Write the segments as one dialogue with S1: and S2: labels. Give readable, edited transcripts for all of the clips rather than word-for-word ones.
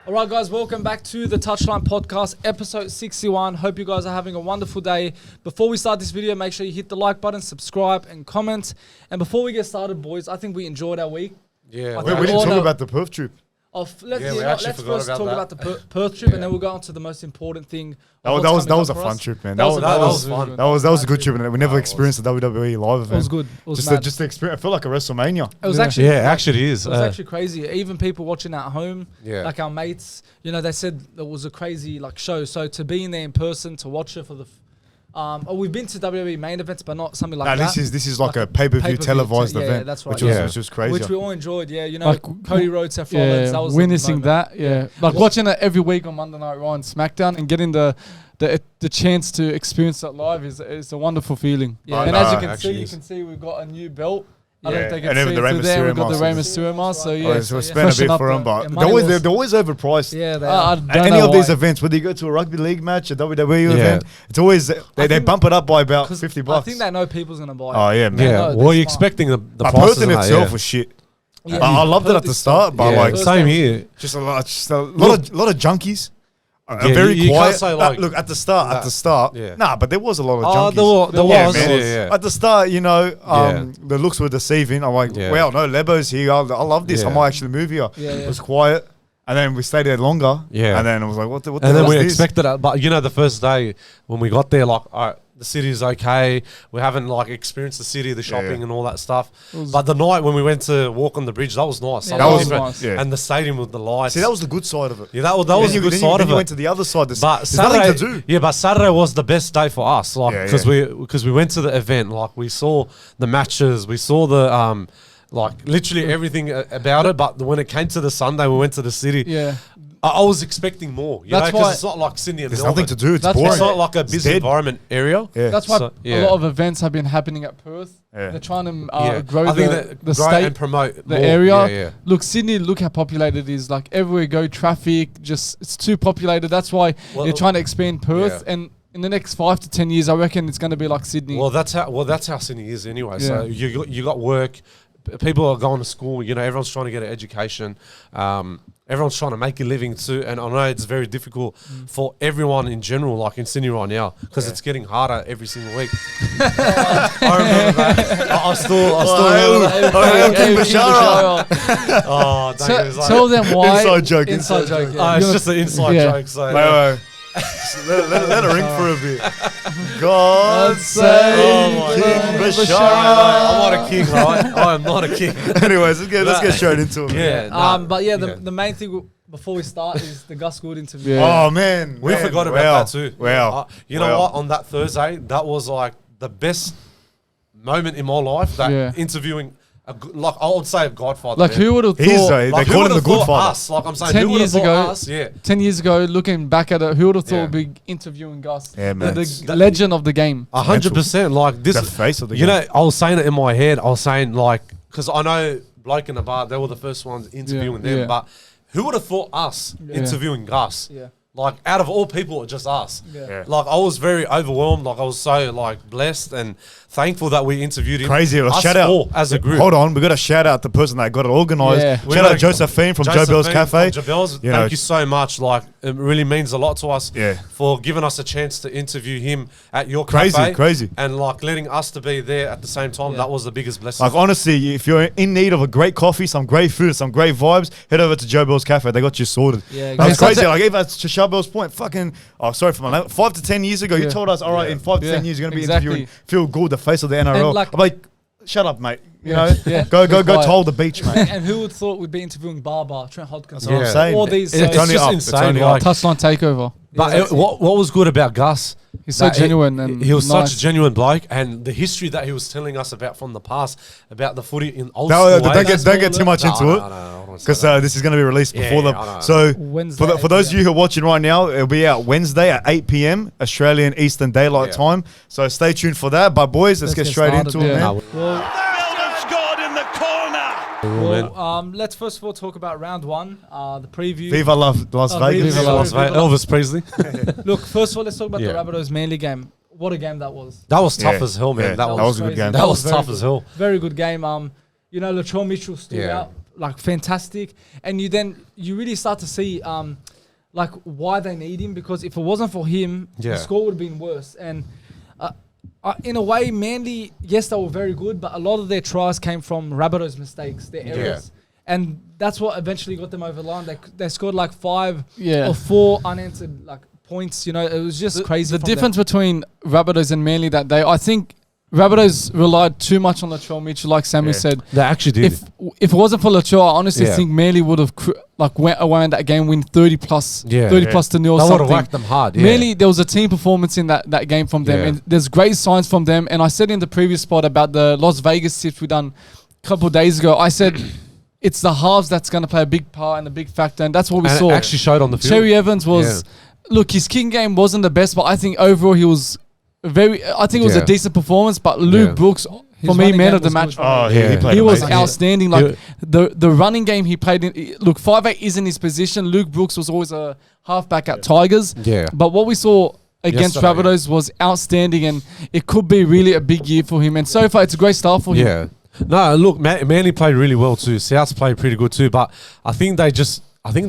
S1: All right, guys, welcome back to the Touchline Podcast, episode 61. Hope you guys are having a wonderful day. Before we start this video, make sure you hit the like button, subscribe, and comment. And before we get started, boys, I think we enjoyed our week.
S2: Yeah.
S3: We didn't talk about the Perth trip.
S1: Let's first talk about the Perth trip, and then we'll go on to the most important thing.
S3: That was a fun trip, man. That was fun. That was a good trip, and we never experienced a WWE live event.
S1: It was good. It was
S3: just the experience. I felt like a WrestleMania.
S1: It was actually,
S2: actually is.
S1: It was actually crazy. Even people watching at home,
S2: like
S1: our mates, they said it was a crazy show. So to be in there in person, to watch it for the. We've been to WWE main events, but not something like that.
S3: This is like a pay-per-view televised event.
S1: Yeah, that's right.
S3: Which was crazy.
S1: Which we all enjoyed. Yeah, Cody Rhodes, Seth Rollins. That was
S4: witnessing that. Yeah, like watching it every week on Monday Night Raw and SmackDown and getting the chance to experience that live is a wonderful feeling. Yeah, and as you can see we've got a new belt. I don't think it's see through there. We've got the Rey Mysterio mask, so yeah.
S3: So we spent a bit for them, but they're always overpriced.
S1: Yeah, they are.
S3: Any of these events, whether you go to a rugby league match, a WWE event, it's always they bump it up by about $50.
S1: I think they know people's gonna buy it.
S3: Oh yeah, man.
S2: Yeah. Well, you're expecting the prices
S3: in itself was shit.
S1: Yeah.
S3: I loved it at the start, but
S2: same here.
S3: Just a lot of junkies. Very quiet.
S2: Say
S3: look at the start. Nah, but there was a lot of junkies.
S2: There was.
S3: At the start, the looks were deceiving. I'm like, wow, no, Lebo's here. I love this. I might actually move here. It was quiet. And then we stayed there longer. Yeah. And then I was like, what the
S2: And then we
S3: this?
S2: expected it. But, the first day when we got there, all right, the city's okay. We haven't, experienced the city, the shopping and all that stuff. But the night when we went to walk on the bridge, that was nice.
S1: Yeah, that was nice.
S3: Yeah.
S2: And the stadium with the lights.
S3: See, that was the good side of it.
S2: Yeah, that was the good side of it.
S3: Then you went to the other side. There's
S2: Saturday,
S3: nothing to do.
S2: Yeah, but Saturday was the best day for us. Because we went to the event. We saw the matches. We saw the... literally everything about it. But when it came to the Sunday, we went to the city.
S1: Yeah.
S2: I was expecting more, because it's not like Sydney and
S3: There's
S2: Melbourne.
S3: nothing to do. It's boring.
S2: It's not like a busy environment area.
S3: Yeah.
S4: That's why a lot of events have been happening at Perth. Yeah. They're trying to grow the state
S2: and promote
S4: the area. Yeah. Look, Sydney, look how populated it is. Everywhere you go, traffic, it's too populated. That's why you're trying to expand Perth and in the next 5 to 10 years, I reckon it's going to be like Sydney.
S2: Well, that's how Sydney is anyway. Yeah. So you got work. People are going to school. Everyone's trying to get an education. Everyone's trying to make a living too. And I know it's very difficult for everyone in general, in Sydney right now, because it's getting harder every single week. I remember that. I still remember that. Oh,
S4: tell them why.
S3: Inside joke.
S2: It's just an inside joke. So
S3: wait. let it ring for a bit. God save King Bashar.
S2: I'm not a king, right? I am not a king.
S3: Anyways, let's get straight into it.
S1: The main thing before we start is the Gus Gould interview.
S3: Yeah. Oh man,
S2: we forgot about that too.
S3: Wow.
S2: You know what? On that Thursday, that was the best moment in my life. That interviewing. I would say a Godfather.
S4: Who would have thought?
S3: They call him the good father.
S2: Us, I'm saying, 10 years ago,
S4: 10 years ago, looking back at it, who would have thought we'd be interviewing Gus?
S3: Yeah, man.
S4: The legend of the game.
S2: 100%. This
S3: the face of the game.
S2: I was saying it in my head. I was saying because I know Bloke in the Bar, they were the first ones interviewing them. But who would have thought us interviewing Gus? Yeah. Out of all people, just us. Yeah. I was very overwhelmed. I was so blessed and thankful that we interviewed him.
S3: Crazy. Shout out
S2: as a group.
S3: Hold on, we got to shout out the person that got it organised. Yeah. Shout out Josephine from Charbel's Cafe.
S2: Thank you so much. It really means a lot to us for giving us a chance to interview him at your cafe.
S3: Crazy.
S2: And letting us to be there at the same time. That was the biggest blessing.
S3: Honestly, if you're in need of a great coffee, some great food, some great vibes, head over to Charbel's Cafe. They got you sorted. Yeah, that was crazy. Even to Charbel's point, sorry for my language. 5 to 10 years ago, you told us, all right, in 5 to 10 years, you're going to be interviewing Phil Gould, the face of the NRL. I'm like, shut up, mate. Go toll the beach, mate.
S1: And who would have thought we'd be interviewing Barber, Trent Hodgkinson?
S3: That's what I'm saying.
S1: All these,
S2: it's just insane.
S4: Touchline takeover.
S2: But what was good about Gus?
S4: He's so genuine and
S2: he was such a genuine bloke, and the history that he was telling us about from the past about the footy in old school.
S3: Don't get too much into it, because this is going to be released before them. So for those of you who are watching right now, it'll be out Wednesday at 8 p.m. Australian Eastern Daylight Time. So stay tuned for that. But boys, let's get straight into it, man.
S1: Well, let's first of all talk about round one, the preview.
S3: Viva Las Vegas.
S2: Viva Las Vegas. Elvis Presley.
S1: Look, first of all, let's talk about the Rabbitohs Manly game. What a game that was.
S2: That was tough as hell, man.
S3: That was a good game.
S2: That was tough as hell.
S1: Very good game. Latrell Mitchell stood out. like fantastic, and you really start to see like why they need him, because if it wasn't for him, the score would have been worse. And in a way, Manly, yes, they were very good, but a lot of their tries came from Rabbitoh's mistakes, their errors. And that's what eventually got them over the line. They scored like 5 or 4 unanswered like points. You know, it was just crazy.
S4: The difference between Rabbitohs and Manly that day, I think Rabbitohs relied too much on Latrell Mitchell, like Sami said.
S2: They actually did.
S4: If it wasn't for Latrell, I honestly think Manly would have went away in that game, win 30 plus to nil or something. They would have
S2: whacked them hard.
S4: Manly, there was a team performance in that game from them, and there's great signs from them. And I said in the previous spot about the Las Vegas tips we done a couple of days ago, I said it's the halves that's going to play a big part and a big factor, and that's what we saw.
S2: It actually showed on the field.
S4: Cherry Evans was, look, his kicking game wasn't the best, but I think overall he was it was a decent performance. But Luke Brooks, for me, man of the match.
S3: Oh, he
S4: was outstanding. Like the running game he played in. Look, 5'8" isn't his position. Luke Brooks was always a halfback at Tigers.
S2: Yeah.
S4: But what we saw against Rabbitohs was outstanding, and it could be really a big year for him. And so far, it's a great start for him.
S2: Yeah. No, look, Manly played really well too. Souths played pretty good too, but I think they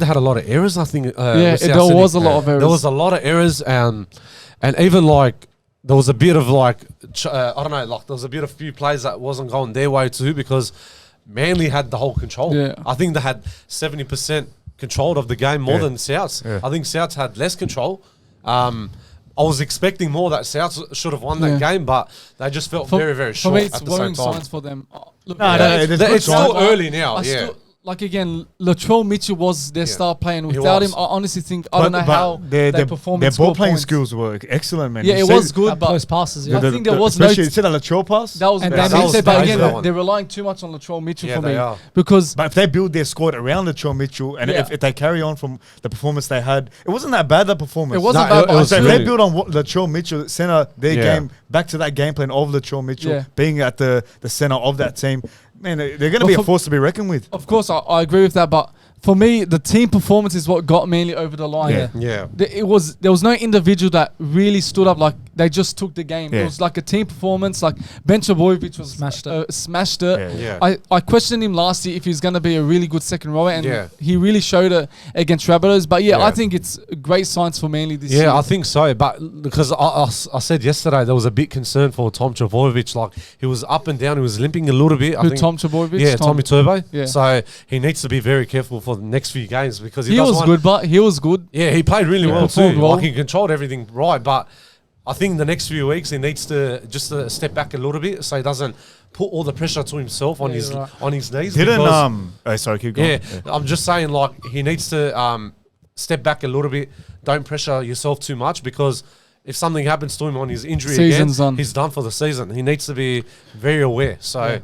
S2: had a lot of errors. I think
S4: there was a lot of errors.
S2: There was a lot of errors, and even like there was a bit of like I don't know, like there was a bit of few plays that wasn't going their way too, because Manly had the whole control.
S4: Yeah.
S2: I think they had 70% control of the game more than Souths. Yeah. I think Souths had less control. I was expecting more that Souths should have won that game, but they just felt very, very short.
S4: For me, it's
S2: at the same time.
S4: signs for them. Look,
S2: it's still early now.
S4: Like again, Latrell Mitchell was their star player, and without him, I honestly think I don't know how they performed.
S3: Their ball playing skills were excellent, man.
S4: Yeah, it was good, but
S1: close passes.
S4: I think there was no.
S3: You said a Latrell pass.
S4: That was, but again, they're relying too much on Latrell Mitchell for me because.
S3: But if they build their squad around Latrell Mitchell, and if they carry on from the performance they had, it wasn't that bad. That performance.
S4: It wasn't bad.
S3: So if they build on what Latrell Mitchell center their game back to that game plan of Latrell Mitchell being at the center of that team. Man, they're going to be a force to be reckoned with.
S4: Of course, I agree with that, but for me, the team performance is what got Manly over the line. There was no individual that really stood up like they just took the game. It was like a team performance. Like Ben Chaboyevich was smashed it. I questioned him last year if he's going to be a really good second rower, and he really showed it against Rabbitohs. But I think it's great signs for Manly this year.
S2: Yeah, I think so. But because I said yesterday there was a bit concern for Tom Chaboyevich. Like he was up and down, he was limping a little bit.
S4: Tom Chaboyevich?
S2: Yeah, Tommy Turbo. Yeah. So he needs to be very careful for the next few games because
S4: he was good.
S2: Yeah, he played really well too. Like he controlled everything right, but I think the next few weeks he needs to just step back a little bit so he doesn't put all the pressure to himself on his knees.
S3: Sorry, keep going.
S2: Yeah, I'm just saying like he needs to step back a little bit. Don't pressure yourself too much because if something happens to him on his injury he's done for the season. He needs to be very aware. So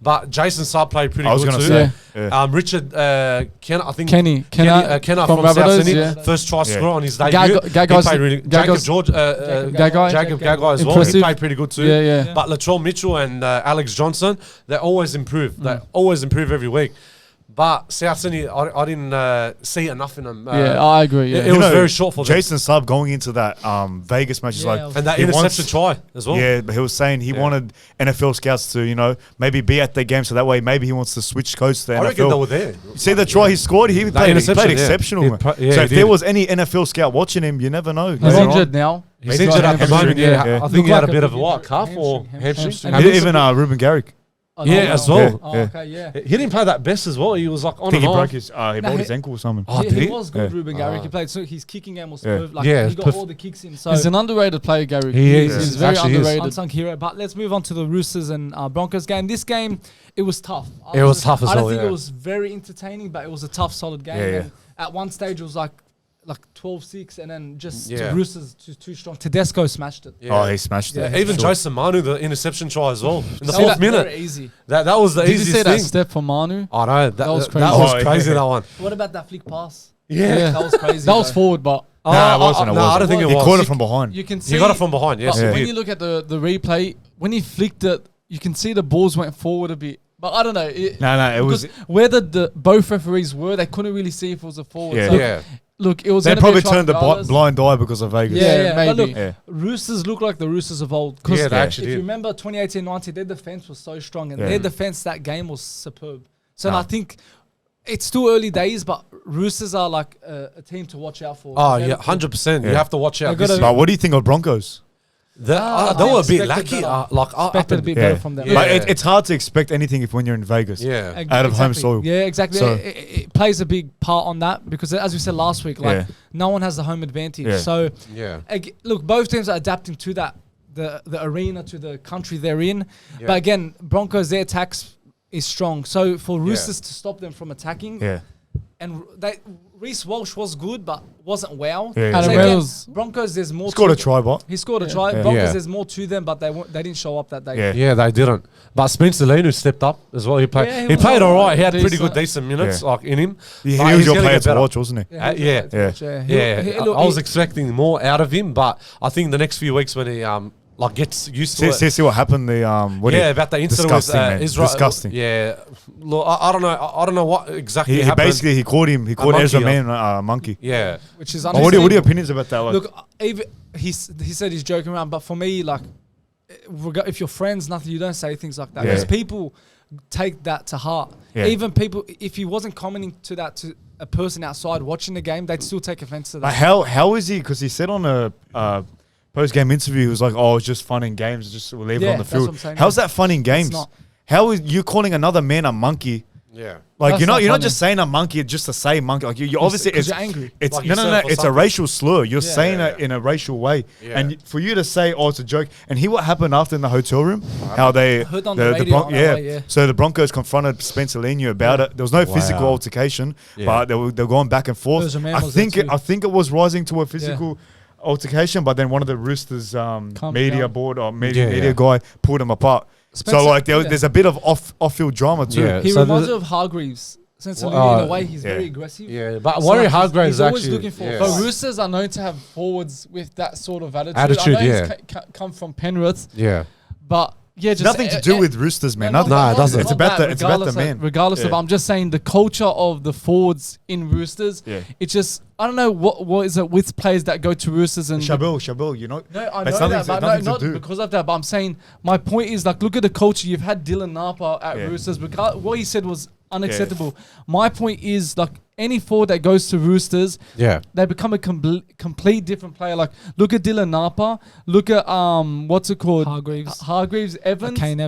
S2: but Jason Saab played pretty good too. Richard Kenner from South first try scorer on his debut. Jacob Gagai as well. He played pretty good too. But Latrell Mitchell and Alex Johnson, they always improve. They always improve every week. But South Sydney, I didn't see enough in them.
S4: I agree.
S2: It was very short for them.
S3: Jason Saab going into that Vegas match is
S2: and that interception try as well.
S3: Yeah, but he was saying he wanted NFL scouts to, maybe be at their game so that way maybe he wants to switch codes to the NFL.
S2: I reckon they were there.
S3: See the try he scored? He played exceptional. So if there was any NFL scout watching him, you never know.
S4: He's injured now.
S2: He's injured at the moment, I think he had a bit of a calf or hamstring.
S3: Even Ruben Garrick.
S2: As well.
S3: He
S2: didn't play that best as well. He was like on
S3: and
S2: off.
S3: He broke his ankle or something.
S1: He was good, Ruben Garrick. He played, so his kicking game was superb. He got all the kicks in. So
S4: he's an underrated player, Garrick.
S2: He's
S4: very underrated.
S1: Unsung hero. But let's move on to the Roosters and Broncos game. This game, it was tough.
S2: It was tough as well.
S1: I don't think it was very entertaining, but it was a tough, solid game. And at one stage, it was like 12-6, and then just Roosters too strong. Tedesco smashed it.
S3: He smashed it.
S2: Even Jason Manu, the interception try as well in the fourth minute.
S1: Very easy.
S2: That was the easiest thing.
S4: Did you see that step from Manu?
S2: I know. That was crazy. That was crazy, that one.
S1: What about that flick pass?
S2: Yeah.
S1: That was crazy.
S4: That was forward, but...
S3: No, it wasn't.
S2: I don't think it was.
S3: He caught it from behind.
S4: You can see...
S2: He got it from behind, yes.
S4: When you look at the replay, when he flicked it, you can see the balls went forward a bit. But I don't know.
S3: It was...
S4: Where both referees were, they couldn't really see if it was a forward. Look, it was.
S3: They probably turned the blind eye because of Vegas.
S4: Maybe.
S1: But look, Roosters look like the Roosters of old.
S2: Yeah, they actually
S1: if
S2: did.
S1: you remember 2018-19, their defense was so strong, and their defense that game was superb. So I think it's still early days, but Roosters are like a team to watch out for.
S2: Oh, yeah, 100%. You have to watch out.
S3: But what do you think of Broncos?
S2: They were a bit lucky.
S1: Expected a bit better from them.
S3: Yeah. But it's hard to expect anything when you're in Vegas.
S2: Yeah.
S3: Out of home soil.
S1: Yeah, exactly.
S3: So
S1: it plays a big part on that because, as we said last week, like no one has the home advantage.
S3: Yeah.
S1: So,
S2: yeah.
S1: Look, both teams are adapting to that, the arena, to the country they're in.
S2: Yeah.
S1: But again, Broncos, their attacks is strong. So for Roosters to stop them from attacking, and Reece Walsh was good, but wasn't wow.
S3: Yeah.
S1: So again, Broncos, there's more.
S3: Scored a try, but
S1: he scored a try.
S3: Yeah.
S1: Broncos, there's more to them, but they didn't show up that day.
S2: Yeah, they didn't. But Spencer Leniu stepped up as well. He played.
S1: Yeah,
S2: he played all right. He had
S1: decent.
S2: decent minutes like in him.
S3: he
S2: But
S3: was
S2: he's
S3: your
S2: gonna
S3: player
S2: get
S3: to
S2: better.
S3: watch, wasn't he?
S2: I was expecting more out of him, but I think the next few weeks when he gets used to it.
S3: See what happened.
S2: About the incident with Israel.
S3: Disgusting.
S2: Yeah, look, I don't know what exactly
S3: He
S2: happened.
S3: basically caught Ezra Mam a monkey.
S2: Yeah,
S1: which is
S3: what are your opinions about that? Like,
S1: look, even he said he's joking around, but for me, like, if you're friends, nothing, you don't say things like that. Because people take that to heart.
S3: Yeah.
S1: Even people, if he wasn't commenting to that to a person outside watching the game, they'd still take offense to that.
S3: like how is he? Because he said on a post-game interview, he was like, "Oh, it's just fun in games. Just we'll leave it on the
S1: that's what
S3: field."
S1: I'm saying,
S3: How's that fun in games?
S1: not.
S3: How is you calling another man a monkey?
S2: yeah.
S3: Like
S1: That's
S3: you're
S1: not
S3: not
S1: funny.
S3: just saying a monkey just to say monkey. Like you obviously
S1: Because
S3: it's
S1: you're angry.
S3: it's
S2: Like
S3: no.
S2: yourself or
S3: It's a
S2: something.
S3: racial slur. You're saying
S2: Yeah.
S3: it in a racial way,
S2: Yeah.
S3: and for you to say, "Oh, it's a joke," and hear what happened after in the hotel room, how they
S1: Heard on the radio on that way, yeah.
S3: So the Broncos confronted Spencer Leniu about it. There was no physical altercation,
S2: Yeah.
S3: but they were going back and forth.
S1: Ezra Mam
S3: I
S1: was there
S3: think
S1: too.
S3: I think it was rising to a physical altercation, but then one of the Roosters media
S1: down.
S3: board or media guy pulled them apart.
S1: Spencer-
S3: So like there's a bit of off-field drama too.
S2: Yeah.
S1: He
S2: So
S1: reminds
S2: the-
S1: me of Hargreaves. Since in
S2: Well,
S1: a way, he's very aggressive.
S2: Yeah, but
S1: It's
S2: Warrior
S1: like
S2: Hargraves
S1: he's always
S2: actually.
S1: looking for
S2: yeah.
S1: fights.
S4: But Roosters are known to have forwards with that sort of attitude.
S2: Attitude,
S4: I know
S2: yeah.
S4: he's come from Penrith,
S2: Yeah.
S4: but yeah, just
S3: Nothing to do with Roosters, man. Nothing.
S2: No, it doesn't.
S3: It's about the man.
S4: Regardless of,
S3: Yeah.
S4: I'm just saying the culture of the forwards in Roosters.
S3: Yeah.
S4: It's just I don't know what is it with players that go to Roosters and
S3: Charbel, you know.
S4: No, I
S3: It's
S4: know
S3: nothing
S4: that,
S3: to-
S4: but
S3: nothing to
S4: not
S3: do.
S4: because of that. But I'm saying my point is like, look at the culture. You've had Dylan Napa at
S3: Yeah.
S4: Roosters. What he said was unacceptable. My point is like any forward that goes to Roosters,
S2: Yeah.
S4: they become a complete different player. Like look at Dylan Napa. Look at what's it called? Hargreaves, Evans,
S1: Kane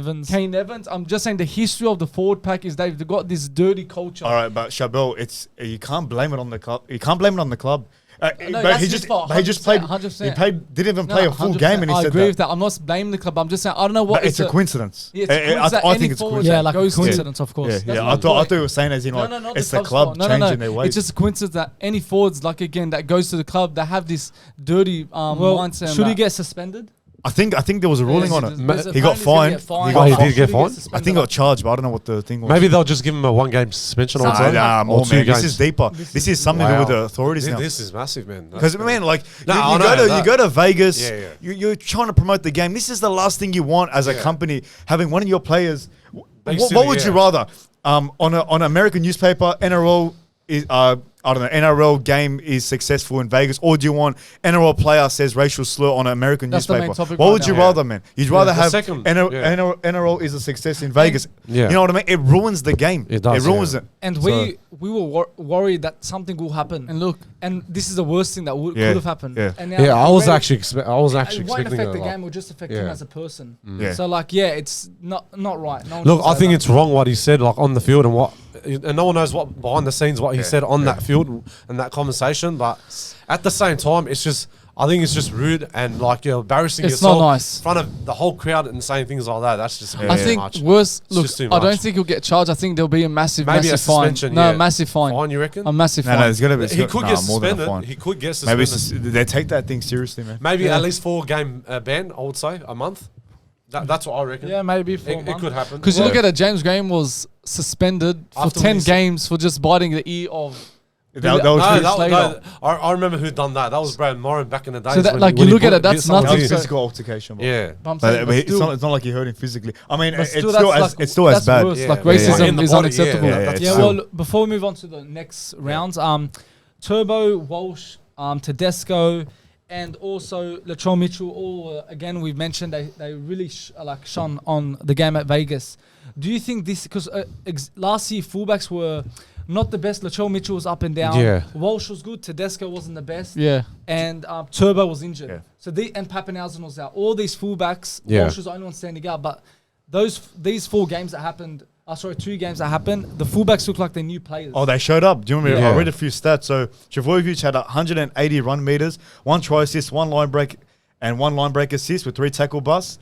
S1: Evans.
S4: I'm just saying the history of the forward pack is they've got this dirty culture.
S3: All right, but Charbel, you can't blame it on the club. You can't blame it on the club.
S4: No,
S3: But
S4: that's
S3: he
S4: his
S3: just
S4: fault,
S3: he just played.
S4: 100%.
S3: Didn't even play a full game, and he
S4: I
S3: said
S4: agree
S3: that.
S4: with that. I'm not blaming the club. I'm just saying I don't know what
S3: But it's a coincidence.
S4: Yeah, it's a coincidence that
S3: I
S4: any
S3: think it's
S4: forward
S3: coincidence.
S1: Yeah, like a
S4: goes to-
S1: coincidence, of course.
S3: Yeah,
S4: That's
S3: yeah.
S4: my
S3: I thought
S4: point.
S3: you were saying as in like
S4: not
S3: it's
S4: the
S3: the
S4: club's
S3: club
S4: fault. No,
S3: changing their ways.
S4: It's just a coincidence that any forwards, like again, that goes to the club, they have this dirty mindset.
S1: Should he get suspended?
S3: I think there was a ruling on it.
S1: There's
S3: He got fined.
S2: He did get fined?
S3: I think he got charged, but I don't know what the thing was.
S2: Maybe they'll just give him a 1-game suspension or
S3: Nah,
S2: something.
S3: nah,
S2: Or
S3: more
S2: 2
S3: man.
S2: games.
S3: This is deeper. This is something to do with the authorities now.
S2: This is massive, man.
S3: Because man, like
S2: No, I
S3: you
S2: know
S3: go to Vegas,
S2: Yeah, yeah.
S3: you're trying to promote the game. This is the last thing you want as a company, having one of your players. What would you rather? On an American newspaper, NRL is I don't know, NRL game is successful in Vegas, or do you want NRL player says racial slur on an American
S4: That's the main
S3: newspaper?
S4: topic
S3: What
S4: right
S3: would you
S4: now.
S3: rather, man? You'd rather
S2: the
S3: have
S2: second,
S3: NRL is a success in Vegas.
S2: Yeah.
S3: You know what I mean? It ruins the game.
S2: It does,
S3: It ruins
S2: yeah.
S3: it.
S1: And
S3: So-
S1: we were worried that something will happen.
S4: And look,
S1: And this is the worst thing that could have happened.
S3: Yeah.
S1: And now
S2: Yeah, I was
S1: already-
S2: actually expecting
S1: it won't
S2: expecting
S1: affect
S2: it
S1: the
S2: a lot.
S1: game. It will just affect him
S2: Yeah.
S1: as a person.
S3: Yeah.
S1: So like, it's not right. No one
S2: Look,
S1: should
S2: I
S1: say
S2: think
S1: that.
S2: it's wrong what he said, like on the field, and no one knows what behind the scenes what he said on that field and that conversation. But at the same time, I think it's just rude and like you're embarrassing
S4: It's
S2: yourself
S4: not nice.
S2: in front of the whole crowd and saying things like that. That's just
S4: I
S2: too
S4: think
S2: much.
S4: worse.
S2: It's
S4: Look,
S2: just too
S4: I don't
S2: much.
S4: think he'll get charged. I think there'll be a massive,
S2: Maybe a
S4: massive fine.
S2: suspension.
S4: No,
S2: yeah.
S4: massive fine.
S2: Fine, you reckon?
S4: A massive
S3: No,
S4: fine.
S3: no, it's gonna be.
S2: He could get
S3: more than a
S2: suspended.
S3: fine.
S2: He could get
S3: Maybe
S2: suspended.
S3: they take that thing seriously, man.
S2: Maybe at least 4-game ban. I would say a month. That's what I reckon.
S1: Yeah, maybe for
S2: it could happen.
S4: Because you look at it, James Graham was suspended for
S2: After
S4: 10
S2: this-
S4: games for just biting the ear of.
S3: That was
S2: No,
S4: later.
S2: I remember who done that. That was Brad Moran back in the day.
S4: So that, like, you look at it, that's
S3: that
S4: nothing.
S3: was
S4: So-
S3: physical altercation. Bro.
S2: Yeah.
S4: But I'm saying,
S3: But
S4: but still,
S3: it's not like he hurt him physically. I mean,
S4: but
S3: it's
S4: still,
S3: still
S4: that's
S3: as
S4: that's
S3: bad.
S4: worse.
S2: Yeah,
S4: Like
S2: yeah,
S4: racism
S2: yeah. In the
S4: is
S2: body,
S4: unacceptable.
S2: yeah,
S3: Yeah,
S2: that's
S3: it's
S1: Yeah,
S3: still-
S1: well, before we move on to the next rounds, Turbo, Walsh, Tedesco, and also Latrell Mitchell, all, again, we've mentioned they really shone on the game at Vegas. Do you think this, because last year fullbacks were not the best. Latrell Mitchell was up and down.
S2: Yeah.
S1: Walsh was good. Tedesco wasn't the best.
S4: Yeah.
S1: And Turbo was injured.
S3: Yeah.
S1: So and Pappenhausen was out. All these fullbacks,
S2: Yeah.
S1: Walsh was the only one standing out. But these 4 games that happened, 2 games that happened, the fullbacks look like they're new players.
S3: Oh, they showed up. Do you remember?
S2: Yeah.
S3: I read a few stats. So Travojevic had 180 run meters, 1 try assist, 1 line break, and 1 line break assist with 3 tackle busts.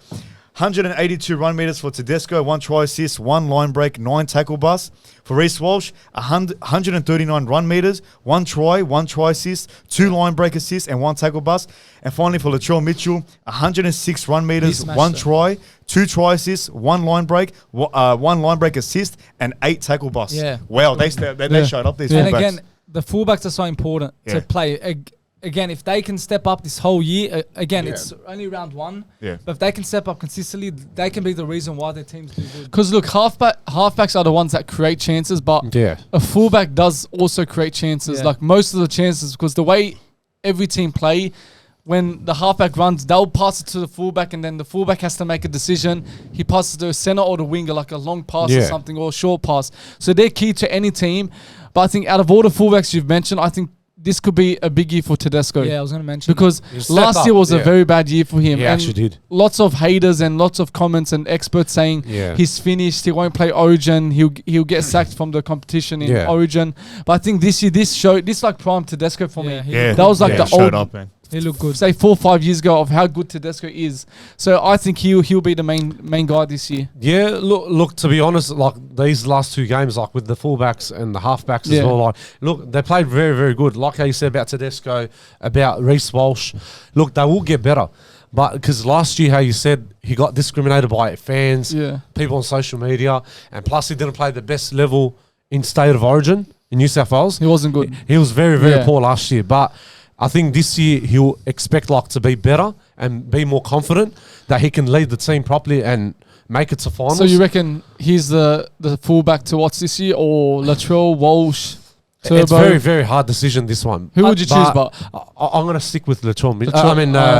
S3: 182 run meters for Tedesco, 1 try assist, 1 line break, 9 tackle busts. For Reece Walsh, 139 run meters, 1 try assist, 2 line break assists, and 1 tackle bust. And finally for Latrell Mitchell, 106 run meters, 1 try, 2 try assists, 1 line break, 1 line break assist, and 8 tackle busts.
S1: Yeah.
S3: Wow, they showed up these
S1: And
S3: fullbacks.
S1: again, the fullbacks are so important to play. Again, if they can step up this whole year, it's only round 1.
S3: Yeah.
S1: But if they can step up consistently, they can be the reason why their teams do good.
S4: Because look, halfbacks are the ones that create chances, but
S2: Yeah.
S4: a fullback does also create chances.
S1: Yeah.
S4: Like most of the chances, because the way every team play, when the halfback runs, they'll pass it to the fullback, and then the fullback has to make a decision. He passes to a center or the winger, like a long pass or something, or a short pass. So they're key to any team. But I think out of all the fullbacks you've mentioned, I think this could be a big year for Tedesco.
S1: Yeah, I was going to mention
S4: because last year was a very bad year for him.
S2: He actually did.
S4: Lots of haters and lots of comments and experts saying he's finished. He won't play Origin. He'll get sacked from the competition in Origin. But I think this year, this like prime Tedesco for me.
S3: Yeah,
S4: that was like the
S3: showed
S4: old.
S3: up, man.
S1: He looked good.
S4: Say 4 or 5 years ago of how good Tedesco is. So I think he'll be the main guy this year.
S2: Yeah, look. To be honest, like these last 2 games, like with the fullbacks and the halfbacks as well. Like, look, they played very, very good. Like how you said about Tedesco, about Reece Walsh. Look, they will get better, but because last year, how you said he got discriminated by fans, people on social media, and plus he didn't play the best level in State of Origin in New South Wales.
S4: He wasn't good.
S2: He was very, very poor last year, but I think this year he'll expect like to be better and be more confident that he can lead the team properly and make it to finals.
S4: So you reckon he's the fullback to watch this year, or Latrell, Walsh, Turbo?
S2: It's very, very hard decision, this one.
S4: Who would you choose? But
S2: I'm going to stick with Latrell.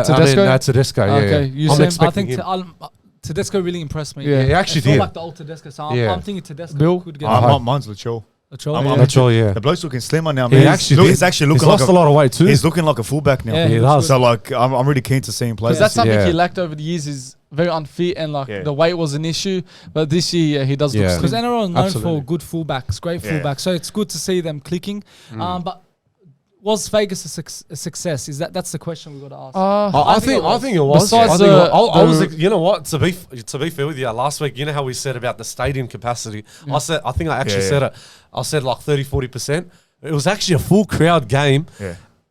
S4: Tedesco?
S2: Tedesco, yeah.
S4: Okay,
S2: I'm
S1: I
S2: expecting
S1: think
S2: him.
S1: Tedesco really impressed me.
S2: Yeah, he actually
S1: I feel
S2: did.
S1: like the old Tedesco. So I'm thinking Tedesco could get
S3: Mine's Latrell.
S1: Latrell.
S2: Yeah.
S3: The bloke's looking slimmer now, man.
S2: He's
S3: actually looking
S2: lost a lot of weight too.
S3: He's looking like a fullback now.
S1: Yeah, he
S2: does.
S3: So like, I'm really keen to see him play.
S4: Because that's something
S2: Yeah.
S4: he lacked over the years, is very unfit, and like the weight was an issue. But this year, he does look
S2: Yeah.
S1: Because
S4: slim.
S1: NRL is known
S2: Absolutely.
S1: for good fullbacks, great
S3: Yeah.
S1: fullbacks. So it's good to see them clicking. But was Vegas a success? That's the question we got to ask.
S2: I think it was.
S4: Besides
S2: I was. You know what? To be fair with you, last week, you know how we said about the stadium capacity. I said it. I said like 30-40%. It was actually a full crowd game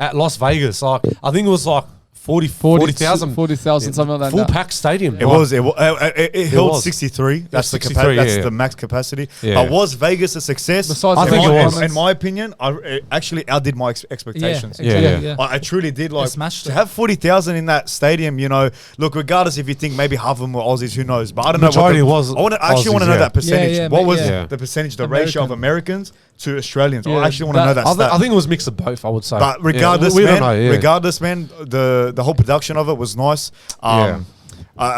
S2: at Las Vegas. Like I think it was like 40,000,
S4: 40,000, something like
S2: full
S4: that.
S2: pack stadium.
S3: It held
S2: was.
S3: 63. That's
S2: 63,
S3: that's
S2: yeah.
S3: the max capacity.
S2: Yeah.
S3: Was Vegas a success?
S4: Besides
S2: I think it was.
S3: In my opinion, it actually outdid my expectations.
S2: Yeah.
S3: I truly did. Like
S1: smashed
S3: to
S1: it.
S3: have 40,000 in that stadium. You know, look, regardless if you think maybe half of them were Aussies, who knows? But I don't know.
S2: Majority was
S3: I actually want to know
S2: Aussies,
S3: that percentage.
S1: Yeah,
S3: what was
S1: yeah.
S3: the percentage, the ratio of Americans to Australians?
S4: Yeah.
S3: I actually want to know that.
S2: I think it was a mix of both. I would say.
S3: But regardless,
S2: we
S3: man,
S2: don't know,
S3: regardless, man, the whole production of it was nice. I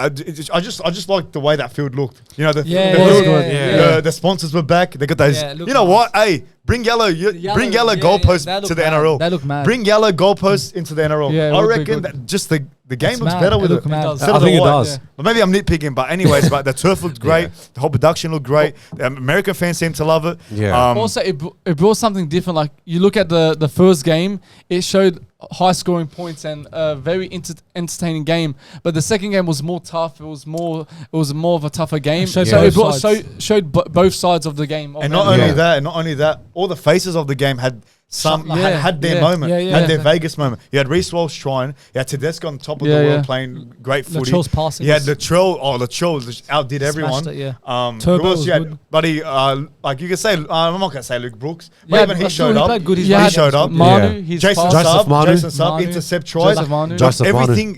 S3: just liked the way that field looked. You know, the sponsors were back. They got those.
S1: Yeah,
S3: you know what? Hey, bring yellow goalposts to the NRL.
S1: They look mad.
S3: Bring yellow goalposts into the NRL.
S4: Yeah, it
S3: I
S4: would be
S3: reckon
S4: good.
S3: that just the game
S1: It's
S3: looks
S1: mad.
S3: better
S1: It
S3: with
S1: look
S3: it.
S1: mad.
S3: Instead
S2: I
S3: of the
S2: think it
S3: white.
S2: does.
S3: But maybe I'm nitpicking. But anyways, but the turf looked great. The whole production looked great. The American fans seemed to love it.
S2: Yeah.
S4: Also, it brought something different. Like you look at the first game, it showed high scoring points and a very entertaining game. But the second game was more tough. It was more of a tougher game. So it showed both sides of the game.
S3: And not only that, all the faces of the game had had their moment, had their Vegas moment. You had Reece Walsh trying, you had Tedesco on top of the world playing great footy.
S1: Latrell's passing.
S3: You had Latrell just outdid everyone.
S1: It,
S3: Turbo was
S1: good.
S3: Buddy, like you can say, I'm not gonna say Luke Brooks, but even he showed up.
S1: Played good.
S3: He showed up.
S4: Manu,
S3: Jason Sub, intercept try.
S4: Joseph
S3: Everything,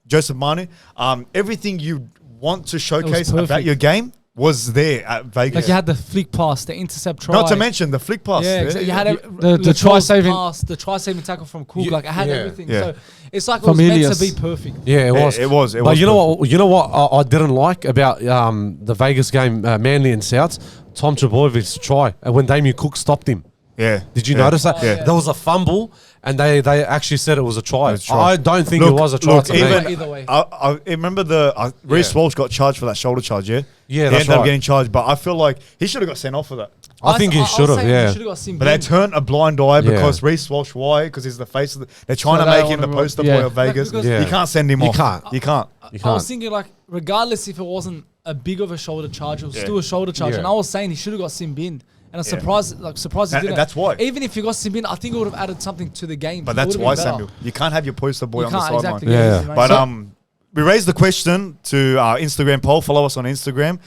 S3: Joseph Manu. Everything you want to showcase about your game, was there at Vegas.
S1: Like you had the flick pass, the intercept try.
S3: Not to mention the flick pass.
S1: Yeah, exactly. You had
S4: the try saving
S1: pass, the try saving tackle from Cook. Like I had everything.
S3: Yeah.
S1: So it's like it was meant to be perfect.
S2: Yeah, it was.
S3: It was.
S2: But you know what? I didn't like about the Vegas game, Manly and Souths. Tom Trebojevic try, and when Damien Cook stopped him.
S3: Yeah.
S2: Did you notice that?
S3: Yeah.
S2: There was a fumble, and they actually said it was a try.
S3: It was a try.
S2: I don't think it was a try.
S1: Either way.
S3: I remember Reece Walsh got charged for that shoulder charge,
S2: Yeah,
S3: he
S2: that's
S3: ended up
S2: right.
S3: getting charged, but I feel like he should have got sent off for that.
S2: I think he should have, yeah.
S3: But they turned a blind eye because Reece Walsh, why? Because he's the face of the... They're trying to make him the poster boy of Vegas. You can't send him off. You can't.
S1: I was thinking, like, regardless if it wasn't a big of a shoulder charge, it was still a shoulder charge. And I was saying he should have got sin binned. And I'm surprised he didn't.
S3: That's why.
S1: Even if he got sin binned, I think it would have added something to the game.
S3: But that's why, Samuel. You can't have your poster boy on the sideline.
S1: Exactly.
S3: But we raised the question to our Instagram poll. Follow us on Instagram.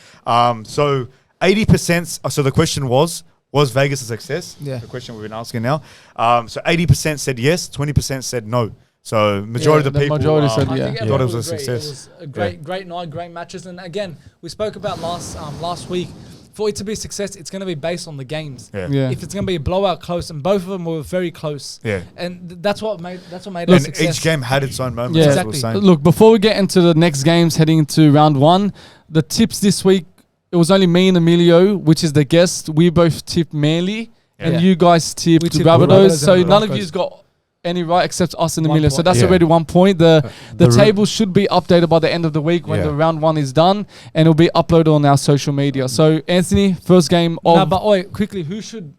S3: So 80%. So the question was Vegas a success?
S1: Yeah.
S3: The question we've been asking now. So 80% said yes. 20% said no. So majority of the people
S4: said
S3: thought it was a success.
S1: It was a great night, great matches. And again, we spoke about last week. For it to be a success, it's going to be based on the games. If it's going to be a blowout close, and both of them were very close. And that's what made it a success.
S3: Each game had its own moments.
S4: Yeah, exactly. Look, before we get into the next games, heading into round one, the tips this week, it was only me and Emilio, which is the guest. We both tipped Manly, and you guys tipped Rabbitohs. So none of you's got any right except us and Emilio. So that's already 1 point. The table should be updated by the end of the week when the round one is done, and it'll be uploaded on our social media. So Anthony, first game of...
S1: No, but wait, quickly, who should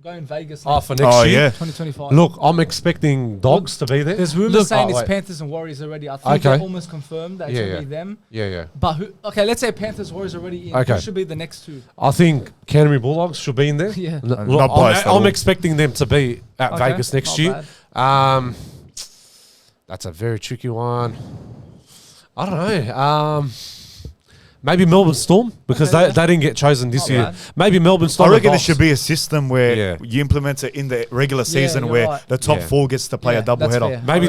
S1: go in Vegas
S2: for next year?
S1: 2025.
S2: Look, I'm expecting Dogs to be there.
S1: There's rumors saying it's Panthers and Warriors already. I think they're almost confirmed that it's going to be them.
S2: Yeah.
S1: But who? Okay, let's say Panthers Warriors already in. Who should be the next two?
S2: I think Canterbury Bulldogs should be in there.
S1: Yeah.
S2: Look, I'm expecting them to be at Vegas next year. That's a very tricky one. I don't know. Maybe Melbourne Storm, because they didn't get chosen this year. Maybe Melbourne Storm.
S3: I reckon there should be a system where you implement it in the regular season where the top four gets to play a double header.
S2: Maybe,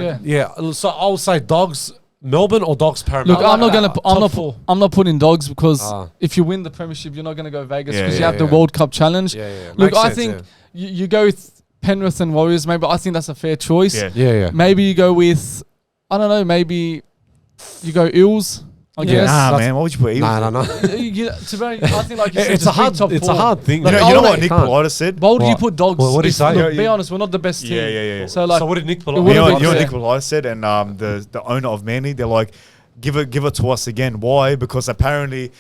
S2: So I'll say Dogs Melbourne or Dogs Parramatta.
S4: Look, I'm not putting Dogs because if you win the premiership, you're not going to go Vegas because you have the World Cup challenge. Look, I think you go with Penrith and Warriors. Maybe I think that's a fair choice. Maybe you go with, I don't know, maybe you go Eels. I guess.
S3: Nah, man, why would you put Eels?
S2: No.
S1: I think like you said,
S2: it's a hard thing.
S3: You know what Nick Politis said?
S4: Why would you put Dogs?
S2: Well, what did he say?
S4: Look, be honest, we're not the best team.
S3: Yeah.
S4: So
S2: what did Nick Politis?
S3: You know what Nick Politis said, and the owner of Manly, they're like, give it to us again. Why? Because apparently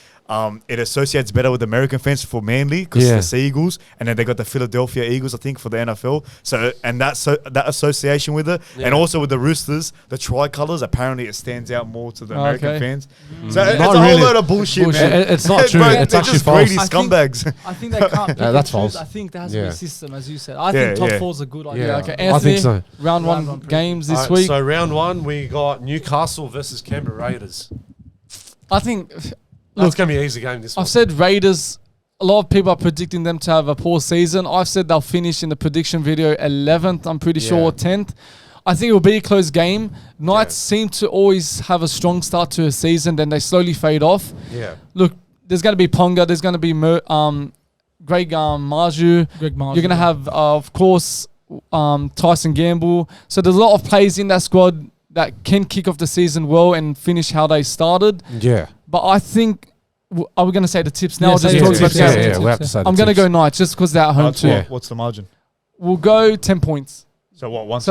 S3: it associates better with American fans for Manly because it's the Sea Eagles, and then they got the Philadelphia Eagles, I think, for the NFL. So and that association with it, and also with the Roosters, the tricolours. Apparently, it stands out more to the American fans. So it's a whole load of bullshit, man.
S2: It's not true. It's actually false.
S3: Greedy scumbags.
S1: I think they can't.
S2: That's false.
S1: I think there has to be a system, as you said. I think top four's a good idea.
S4: Yeah, okay. Anthony, I think so. Round one games this week.
S2: So round one, we got Newcastle versus Canberra Raiders.
S4: I think.
S2: That's going to be an easy game this one.
S4: I've said Raiders, a lot of people are predicting them to have a poor season. I've said they'll finish in the prediction video 11th, I'm pretty sure, or 10th. I think it will be a close game. Knights seem to always have a strong start to a season, then they slowly fade off. Look, there's going to be Ponga, there's going to be Greg Marju. You're going to have, of course, Tyson Gamble. So there's a lot of players in that squad that can kick off the season well and finish how they started. But I think, are we going to say the tips now?
S2: We have to say the
S4: I'm going to go Knights just because they're at home too.
S3: What's the margin?
S4: We'll go 10 points.
S3: So what, 1
S4: to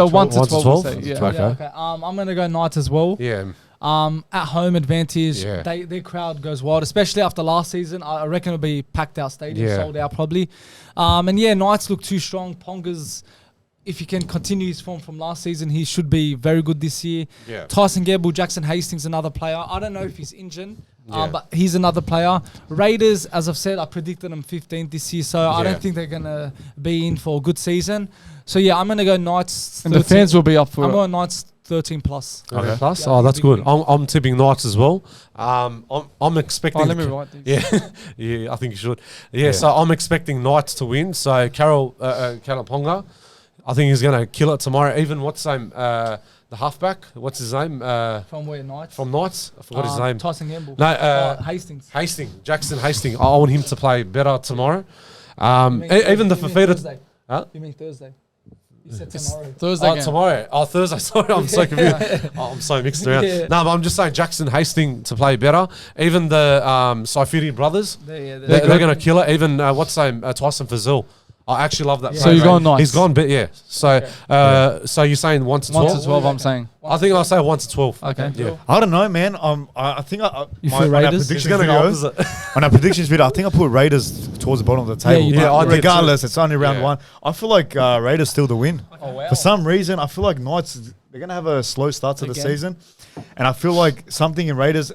S4: 12?
S1: Okay. I'm going to go Knights as well. At home advantage. Their crowd goes wild, especially after last season. I reckon it'll be packed out stadium, sold out probably. Knights look too strong. Ponga's, if he can continue his form from last season, he should be very good this year. Tyson Gamble, Jackson Hastings, another player. I don't know if he's injured, but he's another player. Raiders, as I've said, I predicted them 15th this year, so I don't think they're going to be in for a good season. So, I'm going to go Knights 13.
S4: And the fans will be up for it.
S1: I'm going Knights 13 plus.
S2: Okay. Plus? Yeah, that's good. I'm tipping Knights as well. I'm expecting...
S4: let me write these.
S2: I think you should. So I'm expecting Knights to win. So, Carol Ponga... I think he's going to kill it tomorrow. Even what's his name? The halfback. What's his name?
S1: From where Knights?
S2: From Knights. I forgot his name.
S1: Tyson Gamble.
S2: No,
S1: Hastings.
S2: Jackson Hastings. I want him to play better tomorrow. Even the Fafita.
S1: Huh? You mean Thursday? You said tomorrow.
S4: Thursday.
S2: Tomorrow. Oh, Thursday. Sorry, I'm so confused. I'm so mixed around. No, but I'm just saying Jackson Hastings to play better. Even the Saifidi brothers, they're going to kill it. Even what's his name? Tyson Fazil. I actually love that.
S4: So you're going Knights.
S2: He's gone bit, yeah. So, so you're saying 1 to 12?
S4: 1 to 12, I'm saying.
S2: I think I'll say 1 to 12.
S4: Okay.
S2: Yeah.
S3: I don't know, man. I think
S1: you feel Raiders?
S2: He's going to go opposite.
S3: On our predictions video, I think I put Raiders towards the bottom of the table.
S2: Yeah,
S3: regardless, it's only round one. I feel like Raiders still the win.
S1: Oh, wow.
S3: For some reason, I feel like Knights, they're going to have a slow start to the season. And I feel like something in Raiders,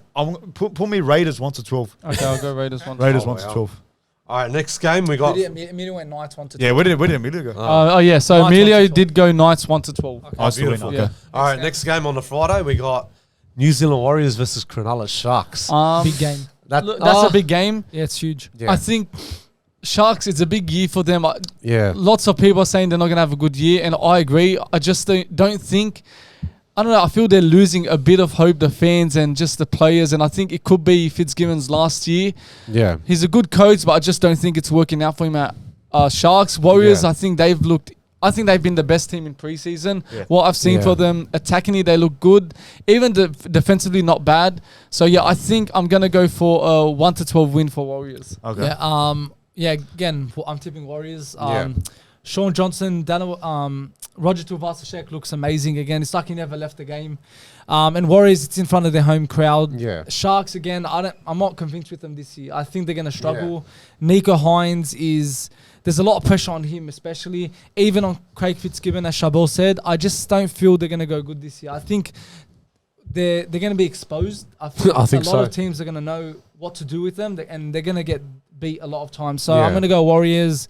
S3: put me Raiders 1 to 12.
S4: Okay, I'll go Raiders 1 to 12.
S3: Raiders 1 to 12.
S2: All right, next game we got.
S1: Emilio went Knights 1 to 12.
S3: Yeah, where did Emilio go?
S4: So
S1: Knights
S4: Emilio did go Knights 1 to 12.
S1: Okay.
S3: Oh, beautiful.
S2: Okay. All right, next game on the Friday we got New Zealand Warriors versus Cronulla Sharks.
S1: Big game.
S4: That's a big game.
S1: Yeah, it's huge.
S2: Yeah.
S4: I think Sharks, it's a big year for them.
S2: Yeah.
S4: Lots of people are saying they're not going to have a good year, and I agree. I just don't think... I don't know. I feel they're losing a bit of hope, the fans and just the players. And I think it could be Fitzgibbon's last year.
S2: Yeah.
S4: He's a good coach, but I just don't think it's working out for him at Sharks. Warriors, I think they've been the best team in preseason. Yeah. What I've seen for them, attackingly, they look good. Even defensively, not bad. So, yeah, I think I'm going to go for a 1 to 12 win for Warriors.
S3: Okay.
S1: Yeah, again, I'm tipping Warriors. Sean Johnson, Roger Tuivasa-Sheck looks amazing again. It's like he never left the game. And Warriors, it's in front of their home crowd.
S2: Yeah.
S1: Sharks, again, I'm not convinced with them this year. I think they're going to struggle. Yeah. Nico Hines there's a lot of pressure on him, especially. Even on Craig Fitzgibbon, as Charbel said. I just don't feel they're going to go good this year. I think they're going to be exposed. I think a lot of teams are going to know what to do with them, and they're going to get beat a lot of times. So I'm going to go Warriors.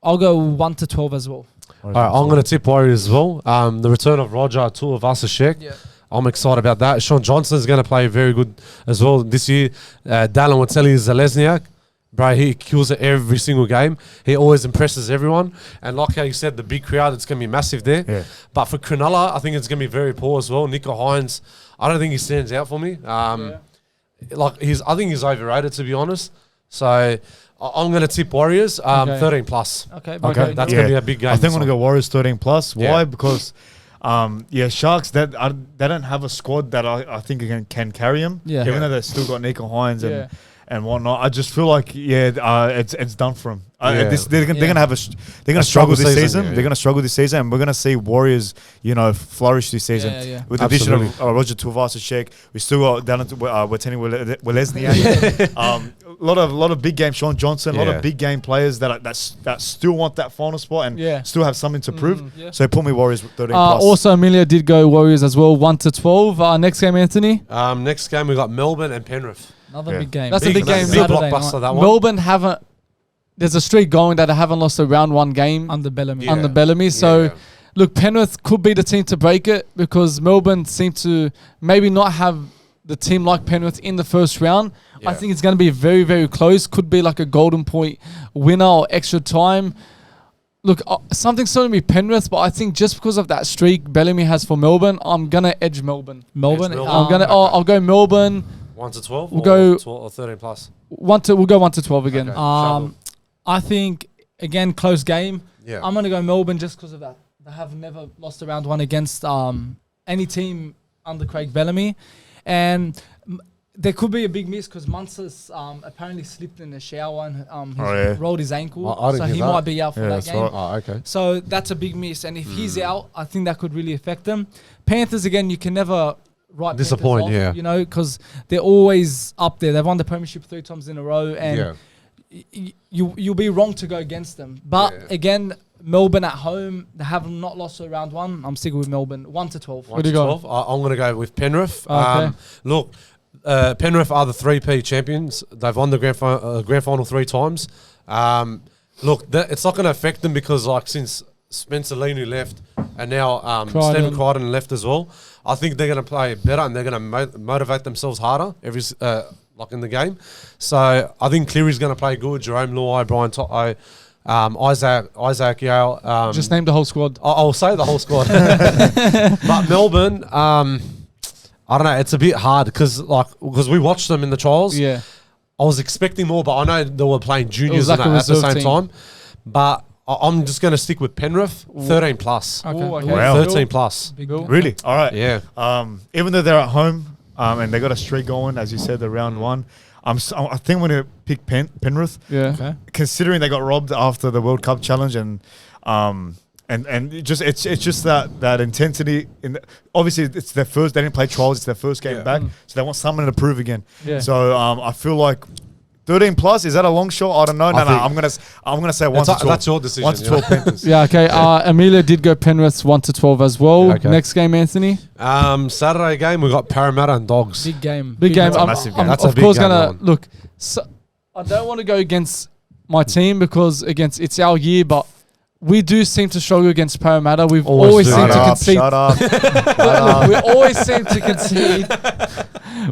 S1: I'll go 1 to 12 as well.
S2: All right, I'm going to tip Warriors as well. The return of Roger Tuivasa-Sheck. Yeah. I'm excited about that. Sean Johnson is going to play very good as well this year. Dallin Wateli-Zalesniak, bro, he kills it every single game. He always impresses everyone. And like how you said, the big crowd, it's going to be massive there. Yeah. But for Cronulla, I think it's going to be very poor as well. Nico Hines, I don't think he stands out for me. I think he's overrated, to be honest. So I'm going to tip Warriors 13 plus.
S1: Okay.
S2: That's going to be a big game.
S3: I think I'm going to go Warriors 13 plus. Why?
S2: Yeah.
S3: Because, Sharks, they don't have a squad that I think can carry them. Yeah. Even though they've still got Nico Hines and whatnot. I just feel like, it's done for them. They're going to struggle this season. They're going to struggle this season, and we're going to see Warriors, flourish this season. With the addition of Roger Tuivasa-Sheck, we still got down to Wateni Welesniak. A lot of big game, Sean Johnson, a lot of big game players that still want that final spot and still have something to prove. So put me Warriors 13 plus.
S4: Also, Amelia did go Warriors as well, 1 to 12. Next game, Anthony.
S2: Next game we got Melbourne and Penrith.
S1: Another big game.
S4: That's a big game.
S2: Big blockbuster, that one.
S4: Melbourne haven't. There's a streak going that they haven't lost a round one game
S1: under Bellamy.
S4: Under Bellamy. So, look, Penrith could be the team to break it because Melbourne seem to maybe not have the team like Penrith in the first round. I think it's going to be very, very close. Could be like a golden point winner or extra time. Look, something's going to be Penrith, but I think just because of that streak Bellamy has for Melbourne, I'm going to edge Melbourne. I'll go Melbourne.
S2: 1 to 12?
S4: We'll go
S2: 12 or 13 plus?
S4: We'll go 1 to 12 again.
S2: Okay.
S1: I think, again, close game.
S2: Yeah.
S1: I'm going to go Melbourne just because of that. They have never lost a round one against any team under Craig Bellamy. And there could be a big miss because Munster's apparently slipped in the shower and rolled his ankle. So he might be out for that game.
S2: Right. Oh, okay.
S1: So that's a big miss. And if he's out, I think that could really affect them. Panthers, again, you can never
S2: disappoint,
S1: because they're always up there. They've won the premiership 3 times in a row, and you'll be wrong to go against them. But again, Melbourne at home, they have not lost a round one. I'm sticking with Melbourne. 1 to 12.
S2: 1 to 12. I'm going to go with Penrith. Look, Penrith are the 3P champions. They've won the grand final 3 times. Look, it's not going to affect them because since Spencer Leniu left and now Stephen Crichton left as well, I think they're going to play better and they're going to motivate themselves harder in the game. So I think Cleary's going to play good. Jerome Luai, Brian Toto, Isaac Yale.
S4: Just name the whole squad.
S2: I'll say the whole squad. But Melbourne, I don't know. It's a bit hard because we watched them in the trials.
S4: Yeah.
S2: I was expecting more, but I know they were playing juniors
S4: like
S2: at the same time. But I'm just going to stick with Penrith, 13 plus.
S4: Okay.
S3: Wow.
S2: 13 plus.
S3: Really? All right.
S2: Yeah.
S3: Even though they're at home and they got a streak going, as you said, the round one, I think I'm going to pick Penrith.
S4: Yeah.
S1: Okay.
S3: Considering they got robbed after the World Cup challenge and it's just that intensity. Obviously, it's their first. They didn't play trials. It's their first game back, so they want someone to prove again.
S4: Yeah.
S3: So I feel like 13 plus, is that a long shot? I don't know. No, I'm gonna say 1 to 12.
S2: That's your decision.
S3: 1 to 12 Panthers.
S4: Yeah. Okay. Amelia did go Penrith 1 to 12 as well.
S2: Okay.
S4: Next game, Anthony.
S2: Saturday game we got Parramatta and Dogs.
S1: Big game.
S4: Big game.
S3: That's a massive game.
S2: That's a
S4: of
S2: big
S4: course
S2: game,
S4: gonna
S2: that one.
S4: look. So, I don't want to go against my team because it's our year, but we do seem to struggle against Parramatta. We've always
S2: do.
S4: seemed to concede.
S3: Shut up.
S4: We always seem to concede.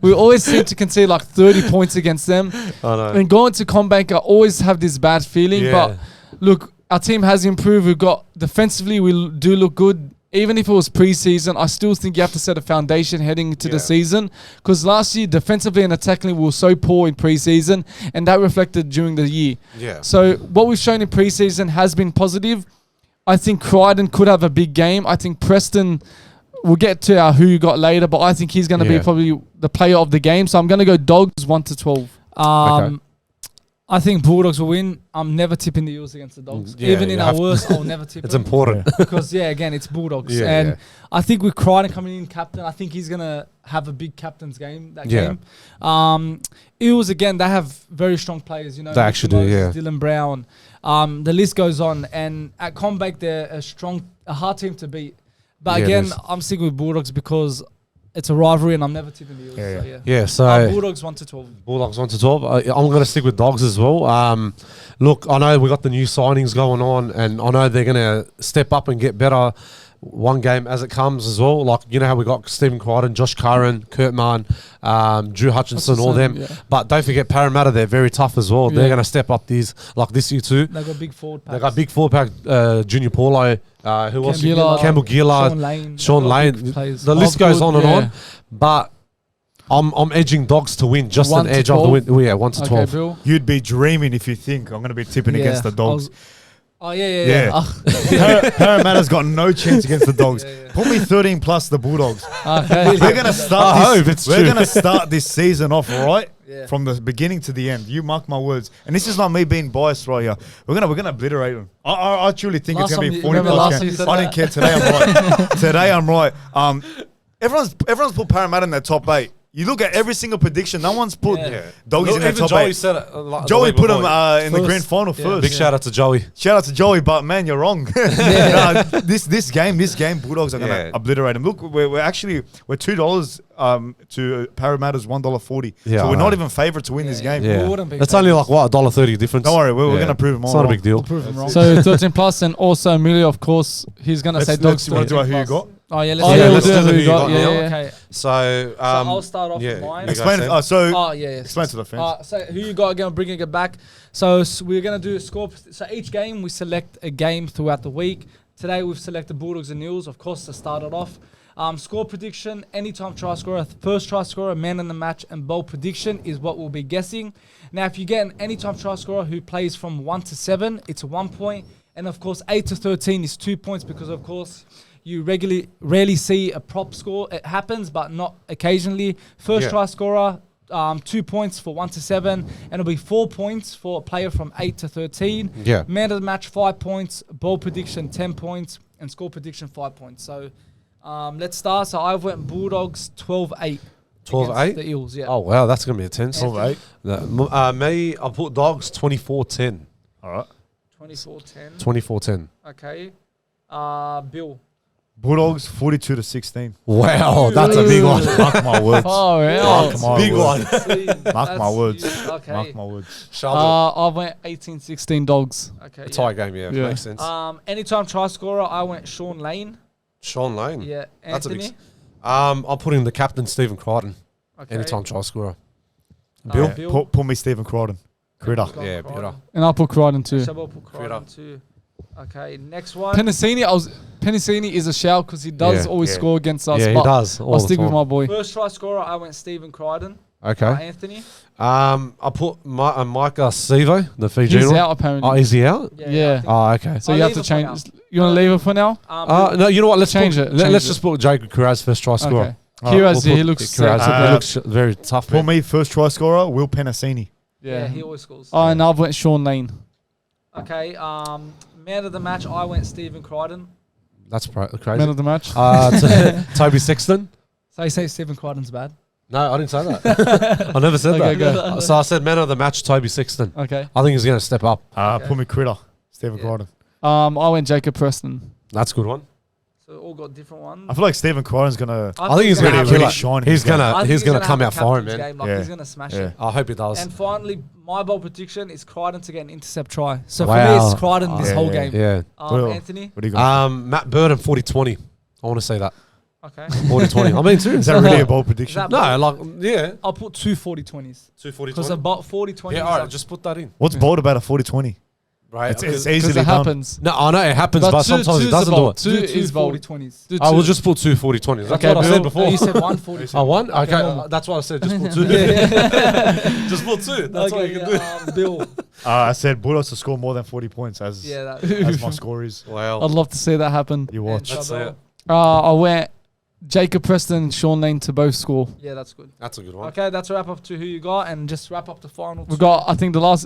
S4: We always seem to concede like 30 points against them.
S2: I know.
S4: And going to Combank, I always have this bad feeling.
S2: Yeah.
S4: But look, our team has improved. We've got defensively, we do look good. Even if it was preseason, I still think you have to set a foundation heading into the season. Because last year, defensively and attackingly, we were so poor in preseason, and that reflected during the year.
S2: Yeah.
S4: So what we've shown in preseason has been positive. I think Crichton could have a big game. I think Preston, we'll get to our who you got later, but I think he's going to be probably the player of the game. So I'm going to go Dogs 1 to 12.
S2: Okay.
S1: I think Bulldogs will win. I'm never tipping the Eels against the Dogs.
S2: Yeah,
S1: Even in our worst, I'll never tip
S2: It's
S1: them.
S2: important.
S1: Because, again, it's Bulldogs.
S2: Yeah,
S1: and
S2: yeah.
S1: I think with Crichton coming in captain, I think he's going to have a big captain's game that
S2: Yeah.
S1: game. Eels, again, they have very strong players. You know,
S2: They actually do, yeah.
S1: Dylan Brown. The list goes on. And at Combank, they're a hard team to beat. But
S2: Yeah,
S1: again,
S2: it is.
S1: I'm sticking with Bulldogs because it's a rivalry and I'm never tipping the Eels.
S3: Yeah,
S1: So,
S2: Yeah, so
S1: Bulldogs 1 to 12.
S2: Bulldogs 1 to 12. I'm going to stick with Dogs as well. Look, I know we got the new signings going on, and I know they're going to step up and get better one game as it comes as well. Like, you know how we got Stephen Crichton, Josh Curran, Kurt Mann, Drew Hutchinson, all them.
S4: Yeah.
S2: But don't forget Parramatta, they're very tough as well.
S4: Yeah.
S2: They're going to step up this year too.
S1: They got big forward packs.
S2: They got big four pack, Junior Paulo, who else?
S4: Gillard.
S2: Campbell Gillard,
S1: Sean Lane.
S2: Lane.
S1: Players.
S2: The list goes on and
S4: Yeah.
S2: on. But I'm edging Dogs to win, just
S4: 1
S2: an
S4: to
S2: edge of the
S4: 12.
S2: win. Yeah, 1 to
S4: Okay,
S2: 12.
S4: Bill.
S3: You'd be dreaming if you think I'm going to be tipping against the Dogs.
S1: Oh, yeah.
S3: Parramatta's got no chance against the Dogs.
S1: Yeah.
S3: Put me 13 plus the Bulldogs.
S4: Okay.
S3: We're gonna start.
S2: I hope it's
S3: we're
S2: true.
S3: gonna start this season off right
S1: Yeah.
S3: from the beginning to the end. You mark my words. And this is not me being biased right here. We're gonna obliterate them. I truly think
S1: Last
S3: it's gonna
S1: time
S3: be
S1: you-
S3: 40
S1: remember
S3: plus
S1: last
S3: games.
S1: time you
S3: I
S1: said
S3: didn't care. Today I'm right. Today I'm right. Everyone's put Parramatta in their top 8. You look at every single prediction. No one's put Doggies in their
S2: Even
S3: top
S2: Joey
S3: 8.
S2: said it. Like
S3: Joey
S2: the week
S3: put them
S2: before.
S3: in the grand final first.
S2: Big shout out to Joey.
S3: Shout out to Joey, but man, you're wrong. No, this game, Bulldogs are gonna
S2: Yeah.
S3: obliterate them. Look, we're $2 to Parramatta's $1.40.
S2: Yeah,
S3: So
S2: I
S3: we're
S2: know.
S3: not even favourite to win this game.
S1: We
S2: Yeah,
S1: wouldn't be
S2: it's only like what $1.30 difference.
S3: Don't worry, we're
S2: Yeah.
S3: gonna prove them all.
S2: It's not a
S3: wrong.
S2: big deal.
S1: Prove them wrong.
S4: So 13 plus, and also Amelia, of course, he's gonna say Dogs.
S3: You want to do a who you got?
S1: Oh, yeah.
S4: Oh,
S2: Yeah,
S4: yeah, we'll
S2: let's
S4: do
S2: do
S4: who
S2: the
S4: you
S2: who you
S4: got.
S2: got
S4: Yeah,
S2: now.
S4: yeah.
S1: Okay.
S2: So,
S1: I'll start off with mine.
S2: you
S3: Explain
S2: go,
S3: it.
S2: Sam.
S3: So
S1: Oh, yeah.
S3: explain to the fans.
S1: So who you got again? Bringing it back. So we're gonna do a score. So each game we select a game throughout the week. Today we've selected Bulldogs and Eels, of course, to start it off. Score prediction: anytime try scorer, first try scorer, man in the match, and bowl prediction is what we'll be guessing. Now, if you get an anytime try scorer who plays from 1 to 7, it's 1 point, and of course 8 to 13 is 2 points because of course you rarely see a prop score. It happens, but not occasionally. First try scorer, 2 points for 1 to 7, and it'll be 4 points for a player from 8 to 13.
S2: Yeah.
S1: Man of the match, 5 points. Ball prediction, 10 points. And score prediction, 5 points. So let's start. So I went Bulldogs 12-8.
S2: 12-8?
S1: The Eels, yeah.
S2: Oh wow, that's gonna be intense.
S3: 12-8.
S2: Me, I put Dogs 24-10.
S3: All right.
S1: 24-10.
S2: 24-10.
S1: Okay. Bill.
S3: Bulldogs 42 to 16.
S2: Wow, that's a big one.
S3: Mark my words.
S4: Oh, yeah.
S3: Mark my
S2: Big
S3: words.
S2: one.
S3: Mark my words.
S1: Okay.
S3: Mark my words.
S2: Charbel.
S4: I went 18-16 Dogs.
S1: Okay.
S2: A tie game, yeah,
S4: Yeah.
S2: makes sense.
S1: Anytime try scorer, I went Sean Lane.
S2: Sean Lane.
S1: Yeah.
S2: That's a
S1: Anthony.
S2: big. I'll put in the captain Stephen Crichton.
S1: Okay.
S2: Anytime try scorer.
S3: Bill?
S1: Bill.
S3: Put me Stephen Crichton. Critter.
S2: Yeah, Critter.
S4: And I'll put Crichton too.
S1: Charbel put Crichton too. Okay, next one.
S4: Pennicini is a shout because he does always score against us.
S2: Yeah, he does.
S4: I'll stick with my boy.
S1: First try scorer, I went Stephen Crichton.
S2: Okay.
S1: Anthony.
S2: I put Micah Sevo, the Fijian.
S4: He's
S2: one.
S4: out apparently.
S2: Oh, is he out?
S4: Yeah.
S2: Oh, okay.
S4: So you have to change. You want to leave it for now?
S2: No, you know what? Let's
S4: change it.
S2: Let's just put Jacob Kiraz first try scorer.
S4: Okay. Kiraz, he looks sick.
S2: He looks very tough.
S3: For me, first try scorer, Will Pennicini.
S1: Yeah, he always scores.
S4: Oh, and I've went Sean Lane.
S1: Okay, man of the match, I went Stephen Crichton.
S2: That's crazy.
S4: Man of the match.
S2: Toby Sexton.
S1: So you say Stephen Crichton's bad?
S2: No, I didn't say that. I never said that.
S4: Go.
S2: So I said man of the match, Toby Sexton.
S4: Okay.
S2: I think he's going to step up.
S3: Put me Critter. Stephen Crichton.
S4: I went Jacob Preston.
S2: That's a good one.
S1: So all got different ones.
S3: I feel like Stephen Crichton's gonna.
S2: I think he's going to
S3: really shine.
S2: He's going to come out firing, man.
S1: He's going to smash it.
S2: I hope he does.
S1: And finally, my bold prediction is Crichton to get an intercept try. So for me, it's Crichton this whole game.
S2: Yeah.
S1: Anthony.
S3: What do you got?
S2: Matt Burton 40-20. I want to say that.
S1: Okay.
S2: 40-20. I mean, serious.
S3: Is that really a bold prediction?
S1: I'll put 2 40-20s.
S2: 2 40-20.
S1: Because about 40-20.
S2: Yeah, all right, just put that in.
S3: What's bold about a 40-20?
S2: Right.
S3: It's
S4: Because
S3: easily
S4: it happens.
S2: No, I know it happens, but sometimes it doesn't do it.
S4: 2 is bold.
S1: 40-20s.
S2: I will just put 2 40-20s. That's what I said before.
S1: You said 1 40.
S2: Oh, 1? Okay, that's what I said. Just put 2. Just put 2. That's what you can do.
S1: Bill.
S3: I said Bulldogs to score more than 40 points as my score is.
S2: Wow.
S4: I'd love to see that happen.
S3: You watch.
S2: Let's see it.
S4: I went Jacob Preston and Sean Lane to both score.
S1: Yeah, that's good.
S2: That's a good one.
S1: Okay, that's a wrap up to who you got, and just wrap up the final.
S4: We've got, I think the last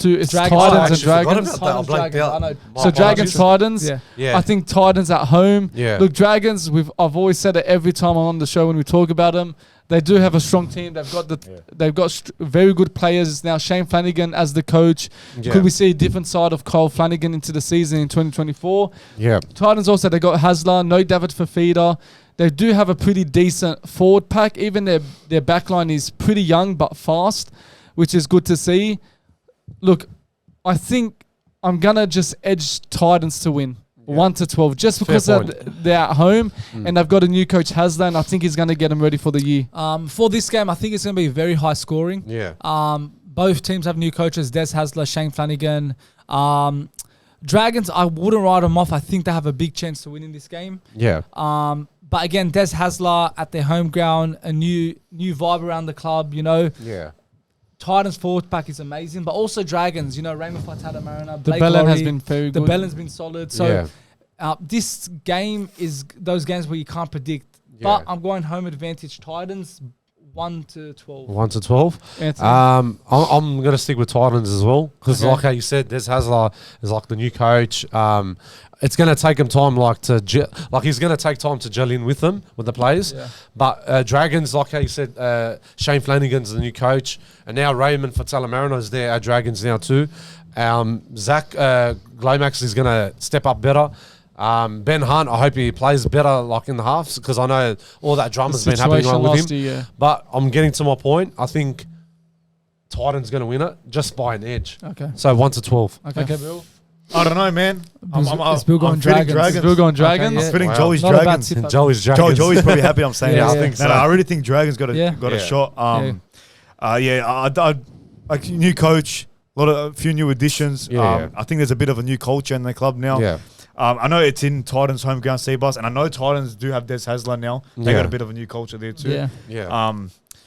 S4: two is
S1: Dragons.
S4: Titans and
S2: I forgot
S4: Dragons.
S2: about that. I blanked out.
S1: I know.
S4: So Dragons, Titans.
S2: Yeah.
S4: I think Titans at home.
S2: Yeah.
S4: Look, Dragons. I've always said it every time I'm on the show when we talk about them. They do have a strong team. They've got very good players now. Shane Flanagan as the coach.
S2: Yeah.
S4: Could we see a different side of Kyle Flanagan into the season in 2024?
S2: Yeah.
S4: Titans also, they got Hasler, no David Fafita. They do have a pretty decent forward pack. Even their backline is pretty young but fast, which is good to see. Look, I think I'm going to just edge Titans to win. 1-12, just because they're at home and they've got a new coach, Hasler, and I think he's going to get them ready for the year.
S1: For this game, I think it's going to be very high scoring.
S2: Yeah.
S1: Both teams have new coaches, Des Hasler, Shane Flanagan. Dragons, I wouldn't write them off. I think they have a big chance to win in this game.
S2: Yeah.
S1: But again, Des Hasler at their home ground, a new vibe around the club, you know.
S2: Yeah.
S1: Titans forward pack is amazing, but also Dragons, you know, Raymond Fatata Mariner,
S4: The Bellin has been very good.
S1: The Bellin's been solid. So this game is those games where you can't predict. But I'm going home advantage Titans 1-12.
S2: 1-12. I'm going to stick with Titans as well because, like how you said, Des Hasler is like the new coach. It's going to take him time, he's going to take time to gel in with them, with the players.
S1: Yeah.
S2: But Dragons, like how you said, Shane Flanagan's the new coach, and now Raymond Fatala is there at Dragons now too. Zach Glomax is going to step up better. Ben Hunt, I hope he plays better like in the halves because I know all that drama's been happening with him. But I'm getting to my point. I think Titans going to win it just by an edge.
S1: Okay.
S2: So 1-12.
S1: Okay, Bill.
S3: I don't know, man.
S1: Is Bill going Dragons?
S4: Bill going Dragons?
S3: I'm fitting
S2: Wow.
S3: Joey's
S1: Not a bad
S3: Dragons.
S1: tip,
S2: Joey's Dragons.
S3: Joey's probably happy I'm saying
S1: Yeah,
S3: that.
S1: I think
S3: No, I really think Dragons got a shot. Like new coach, a few new additions. I think there's a bit of a new culture in the club now.
S2: Yeah.
S3: I know it's in Titans' home ground, Seabus, and I know Titans do have Des Hasler now. They got a bit of a new culture there too.
S1: Yeah.
S2: Yeah.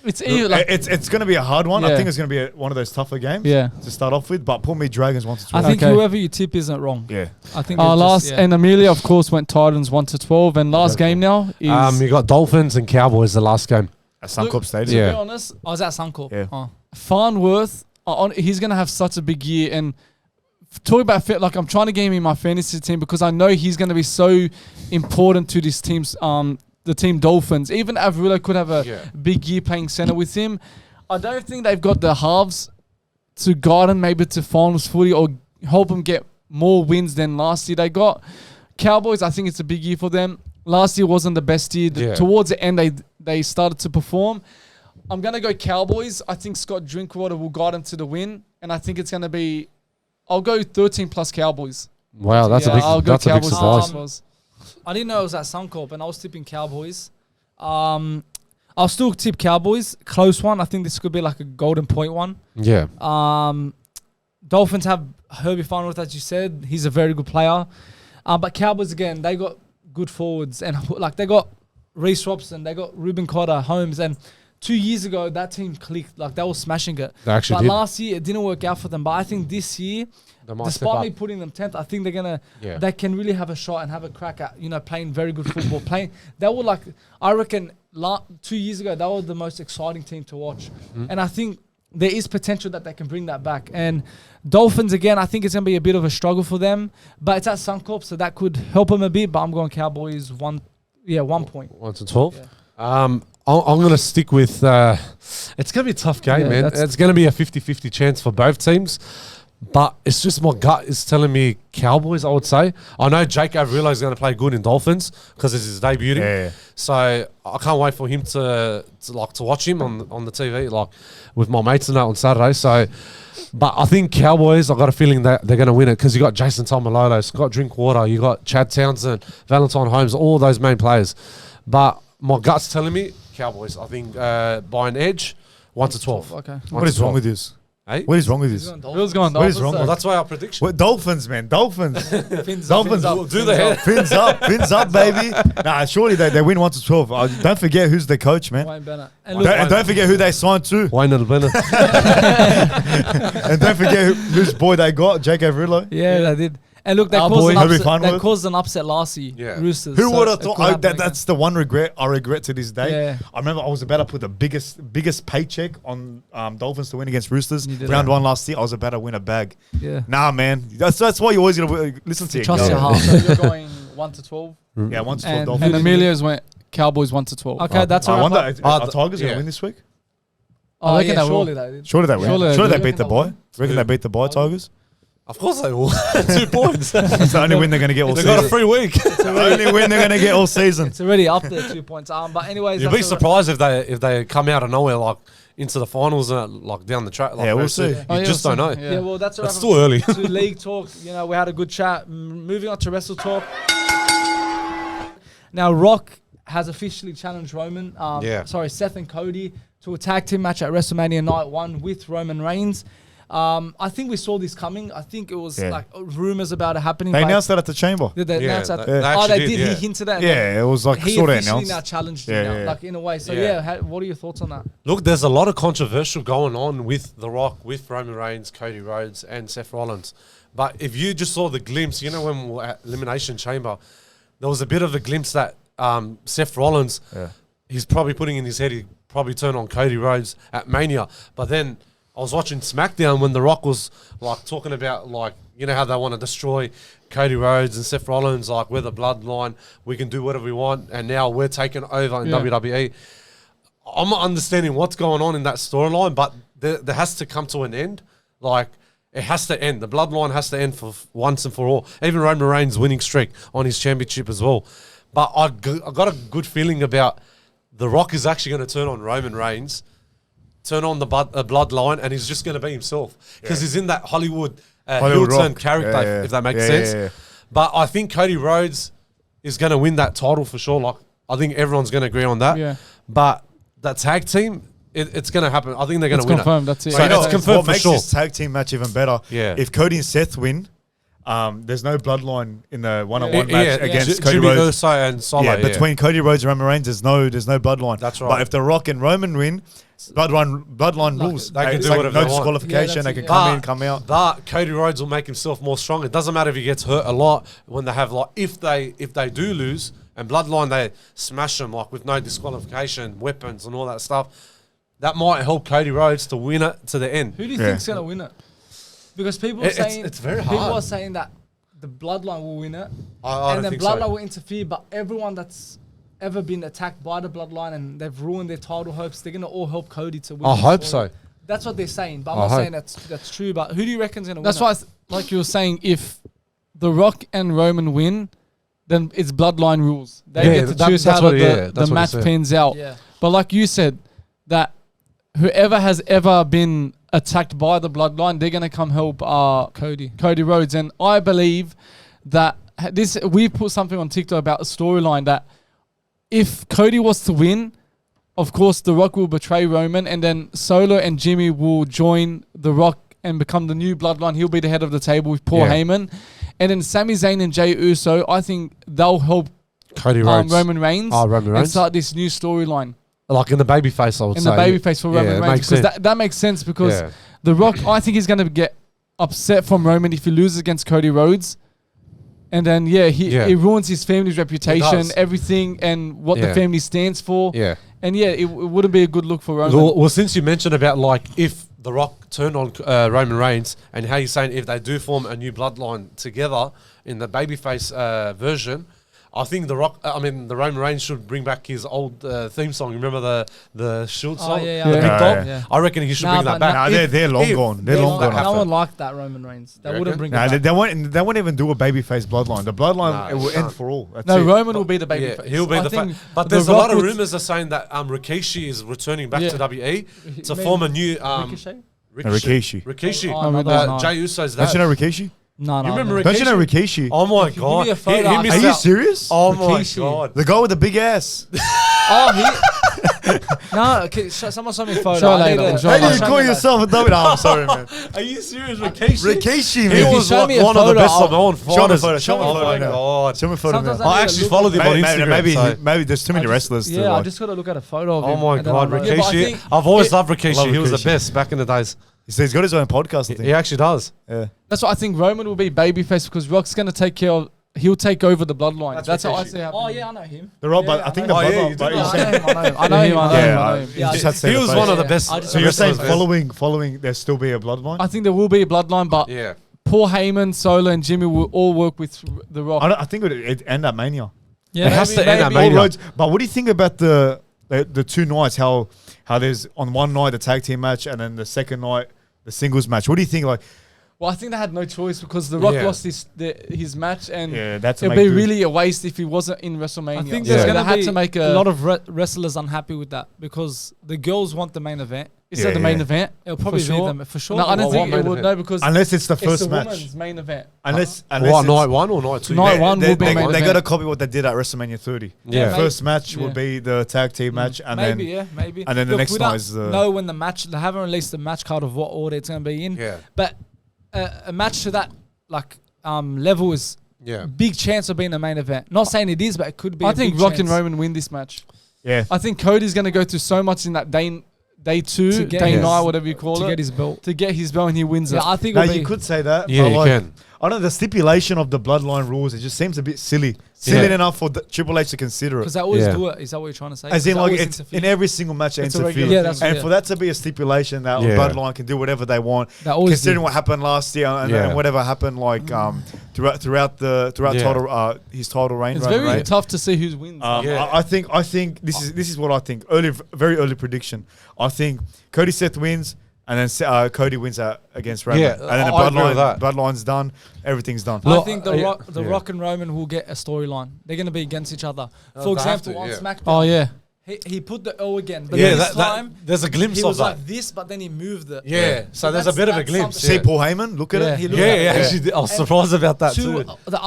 S3: It's going to be a hard one. I
S4: Yeah.
S3: think it's going to be one of those tougher games to start off with. But put me Dragons 1-12.
S1: I think whoever you tip isn't wrong.
S3: Yeah.
S1: I think
S4: and Amelia, of course, went Titans 1-12. And last game now is...
S2: you got Dolphins and Cowboys the last game.
S3: At Suncorp Stadium.
S4: To
S2: Yeah.
S4: be honest,
S1: I was at Suncorp.
S3: Yeah.
S4: Farnworth, he's going to have such a big year. And talk about fit, I'm trying to get him in my fantasy team because I know he's going to be so important to this team's the team Dolphins. Even Avrilo could have a big year playing center with him. I don't think they've got the halves to guide him maybe to finals footy or help him get more wins than last year they got. Cowboys, I think it's a big year for them. Last year wasn't the best year. Towards the end, they started to perform. I'm going to go Cowboys. I think Scott Drinkwater will guide them to the win. And I think it's going to be... I'll go 13 plus Cowboys.
S2: Wow, that's a big surprise.
S1: I didn't know it was at Suncorp, and I was tipping Cowboys. I I'll still tip Cowboys. Close one. I think this could be like a golden point one.
S2: Yeah.
S1: Dolphins have Herbie Farnworth, as you said. He's a very good player. But Cowboys, again, they got good forwards. And like they got Reece Robson. They got Ruben Cotter, Holmes. And 2 years ago, that team clicked. Like they were smashing it.
S2: They actually
S1: but
S2: did.
S1: last year, it didn't work out for them. But I think this year, despite me putting them 10th, I think they're going to, they can really have a shot and have a crack at, playing very good football. They were like, I reckon 2 years ago, they were the most exciting team to watch. And I think there is potential that they can bring that back. And Dolphins, again, I think it's going to be a bit of a struggle for them. But it's at Suncorp, so that could help them a bit. But I'm going Cowboys 1 point.
S2: 1 to 12. Yeah. I'm going to stick with... it's going to be a tough game, man. It's going to be a 50-50 chance for both teams. But it's just my gut is telling me Cowboys, I would say. I know Jake Averillo is going to play good in Dolphins because it's his debut.
S3: Yeah.
S2: So I can't wait for him to watch him on the TV, like with my mates and that on Saturday. So, but I think Cowboys, I've got a feeling that they're going to win it because you got Jason Tamalolo, you got Drinkwater, you got Chad Townsend, Valentine Holmes, all those main players. But my gut's telling me Cowboys. I think by an edge, 1 to 12.
S3: Okay. What is wrong with this?
S2: Hey?
S3: What is wrong with this?
S4: Who's going
S3: What is wrong?
S2: Well, that's why our prediction.
S3: What, Dolphins, man. Dolphins.
S1: Dolphins
S3: up.
S2: Do the head.
S3: Fins up. Fins up, baby. Nah, surely they win 1 to 12. Don't forget who's the coach, man.
S1: Wayne Bennett.
S3: And don't forget who they signed to.
S2: Wayne Bennett.
S3: And don't forget whose boy they got, Jake Averillo.
S1: Yeah, they did. And look, they caused an upset last year.
S2: Yeah.
S1: Roosters.
S3: Who would have thought? That's the one regret I regret to this day.
S1: Yeah.
S3: I remember I was about to put the biggest paycheck on Dolphins to win against Roosters.
S1: did
S3: Round 1 last year, I was about to win a bag.
S1: Yeah.
S3: Nah, man. That's why you always gotta listen to your
S1: Trust
S3: gut.
S1: your heart.
S4: So you're going 1 to 12?
S3: Yeah, 1 to 12
S1: And
S3: Dolphins.
S4: And Emilio's went Cowboys 1 to 12.
S1: Okay, that's
S3: I
S1: all
S3: wonder,
S1: right.
S3: are Tigers going to win this week?
S1: Oh,
S4: reckon
S1: yeah,
S4: they will.
S1: surely they did.
S3: Surely they win.
S4: Surely
S3: Surely
S4: they
S3: they
S4: do.
S3: beat the boy. Reckon they beat the boy, Tigers?
S2: Of course they will. 2 points.
S3: It's the only win they're going to get all
S2: They
S3: season.
S2: got a free week.
S3: The only win they're going to get all season.
S1: It's already up there, 2 points. But anyways,
S2: You'd be surprised if they come out of nowhere like into the finals and like down the track. Like
S3: Yeah, we'll see.
S2: You just don't know.
S1: Yeah, well, that's
S2: It's still early.
S1: To league talk, we had a good chat. Moving on to Wrestle Talk. Now, Rock has officially challenged Roman. Seth and Cody to a tag team match at WrestleMania Night 1 with Roman Reigns. I think we saw this coming. I think it was like rumors about it happening.
S3: They announced that at the chamber.
S1: Did they announce that?
S2: They
S1: did.
S2: Yeah.
S1: He hinted at it.
S3: Yeah, it was like
S1: He
S3: sort of
S1: officially
S3: announced.
S1: now challenged
S3: Yeah,
S1: him,
S3: yeah.
S1: like in a way. So what are your thoughts on that?
S2: Look, there's a lot of controversial going on with The Rock, with Roman Reigns, Cody Rhodes, and Seth Rollins. But if you just saw the glimpse, when we were at Elimination Chamber, there was a bit of a glimpse that Seth Rollins, he's probably putting in his head, he'd probably turn on Cody Rhodes at Mania. But then I was watching SmackDown when The Rock was like talking about how they want to destroy Cody Rhodes and Seth Rollins, like we're the bloodline, we can do whatever we want, and now we're taking over in WWE. I'm not understanding what's going on in that storyline, but there has to come to an end. Like, it has to end. The bloodline has to end for once and for all. Even Roman Reigns' winning streak on his championship as well. But I got a good feeling about The Rock is actually going to turn on Roman Reigns, turn on the bloodline, and he's just going to be himself. Because he's in that Hollywood heel-turn character, if that makes sense. Yeah. But I think Cody Rhodes is going to win that title for sure. Like, I think everyone's going to agree on that.
S4: Yeah.
S2: But that tag team, it's going to happen. I think they're going to win
S4: confirmed,
S2: it.
S4: That's it.
S2: So it's confirmed
S3: what
S2: for
S3: makes
S2: sure.
S3: this tag team match even better?
S2: Yeah.
S3: If Cody and Seth win, there's no bloodline in the one-on-one match against Cody
S2: Jimmy
S3: Rhodes.
S2: Uso and Solo.
S3: Between Cody Rhodes and Roman Reigns, there's no bloodline.
S2: That's right.
S3: But if The Rock and Roman win, bloodline rules.
S2: They can
S3: It's
S2: do whatever
S3: no
S2: they want.
S3: disqualification. They can come in, come out.
S2: But Cody Rhodes will make himself more strong. It doesn't matter if he gets hurt a lot when they have if they do lose and bloodline they smash them with no disqualification, weapons and all that stuff. That might help Cody Rhodes to win it to the end.
S1: Who do you think's going to win it? Because people are saying
S2: it's very
S1: people
S2: hard.
S1: are saying that the bloodline will win it,
S2: I
S1: and
S2: don't
S1: then
S2: think
S1: bloodline
S2: so.
S1: will interfere. But everyone that's ever been attacked by the bloodline and they've ruined their title hopes, they're going to all help Cody to win.
S2: I
S1: this
S2: hope
S1: story.
S2: so.
S1: That's what they're saying, but I'm
S2: I
S1: not
S2: hope.
S1: saying that's true. But who do you reckon's going to win?
S4: That's why, like you were saying, if The Rock and Roman win, then it's bloodline rules. They get to choose how the match pans out.
S1: Yeah.
S4: But like you said, that whoever has ever been attacked by the bloodline, they're going to come help Cody Rhodes. And I believe that we put something on TikTok about a storyline that if Cody was to win, of course, The Rock will betray Roman, and then Solo and Jimmy will join The Rock and become the new bloodline. He'll be the head of the table with Paul Heyman. And then Sami Zayn and Jey Uso, I think they'll help
S2: Cody Rhodes.
S4: Roman Reigns.
S2: Roman Reigns.
S4: And start this new storyline.
S2: Like in the babyface, I would say.
S4: In the babyface for Roman Reigns. Because that makes sense because The Rock, I think he's going to get upset from Roman if he loses against Cody Rhodes. And then, he ruins his family's reputation, everything, and what the family stands for.
S2: Yeah.
S4: And it wouldn't be a good look for Roman.
S2: Well, since you mentioned about like if The Rock turned on Roman Reigns and how you're saying if they do form a new bloodline together in the babyface version, I think the Roman Reigns should bring back his old theme song. Remember the Shield song? The Big Dog?
S3: Yeah.
S2: I reckon he should bring that back.
S3: They're long gone. They're long gone.
S1: No one liked that Roman Reigns. They wouldn't bring it back.
S3: They won't even do a babyface bloodline. The bloodline it will end for all. That's it.
S4: Roman will be the babyface.
S2: He'll be the face. But there's a lot of rumors are saying that Rikishi is returning back to WE to form a new
S1: Rikishi?
S2: Rikishi. Jey Uso's that.
S3: Don't you know Rikishi?
S1: No.
S2: You remember Rikishi?
S3: Don't you know Rikishi?
S2: Oh my God.
S1: Give me a photo.
S3: Are you serious?
S2: Oh my God.
S3: The guy with the big ass.
S1: No, someone show me a photo.
S4: Show later.
S3: How do you call yourself a W? No, I'm sorry, man.
S2: Are you serious, Rikishi?
S3: Rikishi,
S2: He
S3: man.
S2: was
S1: show
S2: like
S1: me a
S2: one of the
S1: photo,
S2: best
S1: I'll-
S2: Samoan fighters.
S3: Show me a photo.
S2: Oh my God.
S3: Show me a photo,
S1: Sometimes
S3: man.
S2: I actually followed him on Instagram.
S3: Maybe there's too many wrestlers. to
S1: Yeah, I
S3: like.
S1: just got to look at a photo of
S2: Oh
S1: him.
S2: my
S1: and then
S2: God,
S1: I'll know.
S2: Rikishi.
S1: Yeah, but I think
S2: I've always loved Rikishi.
S3: love
S2: He was the
S3: Rikishi.
S2: best back in the days.
S3: He's got his own podcast, I think.
S2: He actually does.
S3: Yeah.
S4: That's why I think Roman will be babyface because Rock's going to take care of. He'll take over the bloodline. That's how I see it happening.
S1: Oh, yeah, I know him.
S3: The Rock,
S1: Yeah,
S3: but I think the
S2: know. Oh, yeah,
S3: bloodline.
S2: you
S3: but
S2: do
S3: he's
S2: know.
S3: saying-
S4: I know him.
S3: Yeah,
S1: I
S3: just had to say
S2: He
S3: the
S2: was
S3: face.
S2: one of the
S1: Yeah.
S2: best.
S1: I just-
S3: So you're saying
S2: wrestlers.
S3: following, there still be a bloodline?
S4: I think there will be a bloodline, but
S2: Yeah.
S4: Paul Heyman, Solo, and Jimmy will all work with The Rock.
S3: I think it'd end at Mania.
S1: Yeah,
S2: It has to end at
S3: All
S2: Mania.
S3: roads. But what do you think about the 2 nights? How there's on one night the tag team match and then the second night the singles match? What do you think? Like,
S4: Well, I think they had no choice because The Rock
S2: Yeah.
S4: lost his match, and
S3: that's
S4: it'd be really a waste if he wasn't in WrestleMania.
S1: I think
S2: Yeah.
S1: there's
S4: So
S1: going
S4: they had
S1: to
S4: to
S1: be
S4: make
S1: a lot of wrestlers unhappy with that because the girls want the main event.
S4: Is that the main event?
S1: It'll probably
S4: For
S1: be
S4: sure.
S1: them for sure.
S4: No, I don't
S2: What
S4: think
S2: main
S4: it would.
S2: event?
S4: No, because
S3: unless it's the
S4: it's
S3: first
S4: the
S3: match.
S4: women's main event.
S3: Unless
S2: What,
S3: it's-
S2: night 1 or night 2?
S4: Night one will be
S3: they,
S4: main
S3: they got to
S4: event.
S3: copy what they did at WrestleMania 30.
S2: Yeah.
S3: The first match
S4: Yeah.
S3: would be the tag team match, and
S1: maybe,
S3: then
S1: maybe.
S3: and then the next
S1: we
S3: night
S1: don't
S3: is the-
S1: know when the match. They haven't released the match card of what order it's going to be in.
S2: Yeah.
S1: But a match to that level is
S2: Yeah.
S1: big chance of being the main event. Not saying it is, but it could be.
S4: I
S1: a
S4: think
S1: big
S4: Rock
S1: chance.
S4: and Roman win this match.
S3: yeah.
S4: I think Cody's going to go through so much in that day 2,
S1: To get
S4: day
S1: his-
S4: 9, whatever you call
S1: to
S4: it,
S1: get his belt.
S4: to get his belt, and he wins
S1: Yeah,
S4: it.
S1: I think
S3: Now
S1: it'll
S3: you
S1: be.
S3: could say that.
S2: Yeah,
S3: but
S2: you
S3: like,
S2: can.
S3: I don't know, the stipulation of the bloodline rules, it just seems a bit silly. Silly enough for Triple H to consider it.
S1: Because they always
S2: Yeah.
S1: do it. Is that what you're trying to say?
S3: As in,
S1: They
S3: like,
S1: always
S3: it's
S1: interfere.
S3: in every single match they
S4: It's a
S3: interfere.
S4: regular
S1: Yeah, that's
S3: and
S1: yeah.
S3: for that to be a stipulation that
S2: Yeah.
S3: bloodline can do whatever they want,
S1: They always
S3: considering
S1: do.
S3: what happened last year and,
S2: Yeah.
S3: and whatever happened like throughout
S2: Yeah.
S3: title his title reign.
S4: It's
S3: Roman
S4: very
S3: Reigns.
S4: tough to see who wins.
S2: Yeah.
S3: I think this is what I think. Very early prediction. I think Cody Seth wins, and then Cody wins against Roman.
S2: Yeah,
S3: and then the
S2: I agree with that.
S3: bloodline's done. Everything's done.
S1: I
S2: Look,
S1: think
S2: yeah.
S1: Rock and Roman will get a storyline. They're going to be against each other. For
S2: they have
S1: example,
S2: to,
S1: on
S2: yeah.
S1: SmackDown,
S4: Oh yeah,
S1: he put the L again, but
S2: Yeah,
S1: this time
S2: there's a glimpse
S1: he
S2: of
S1: was
S2: that.
S1: like this, but then he moved it.
S2: Yeah, so there's a
S1: that's-
S2: bit of a
S1: that's
S2: glimpse.
S1: something.
S3: See Paul Heyman. Look at
S1: Yeah,
S3: it.
S1: he
S2: Yeah,
S1: looked at it.
S2: yeah, actually, I was surprised about that too.
S1: The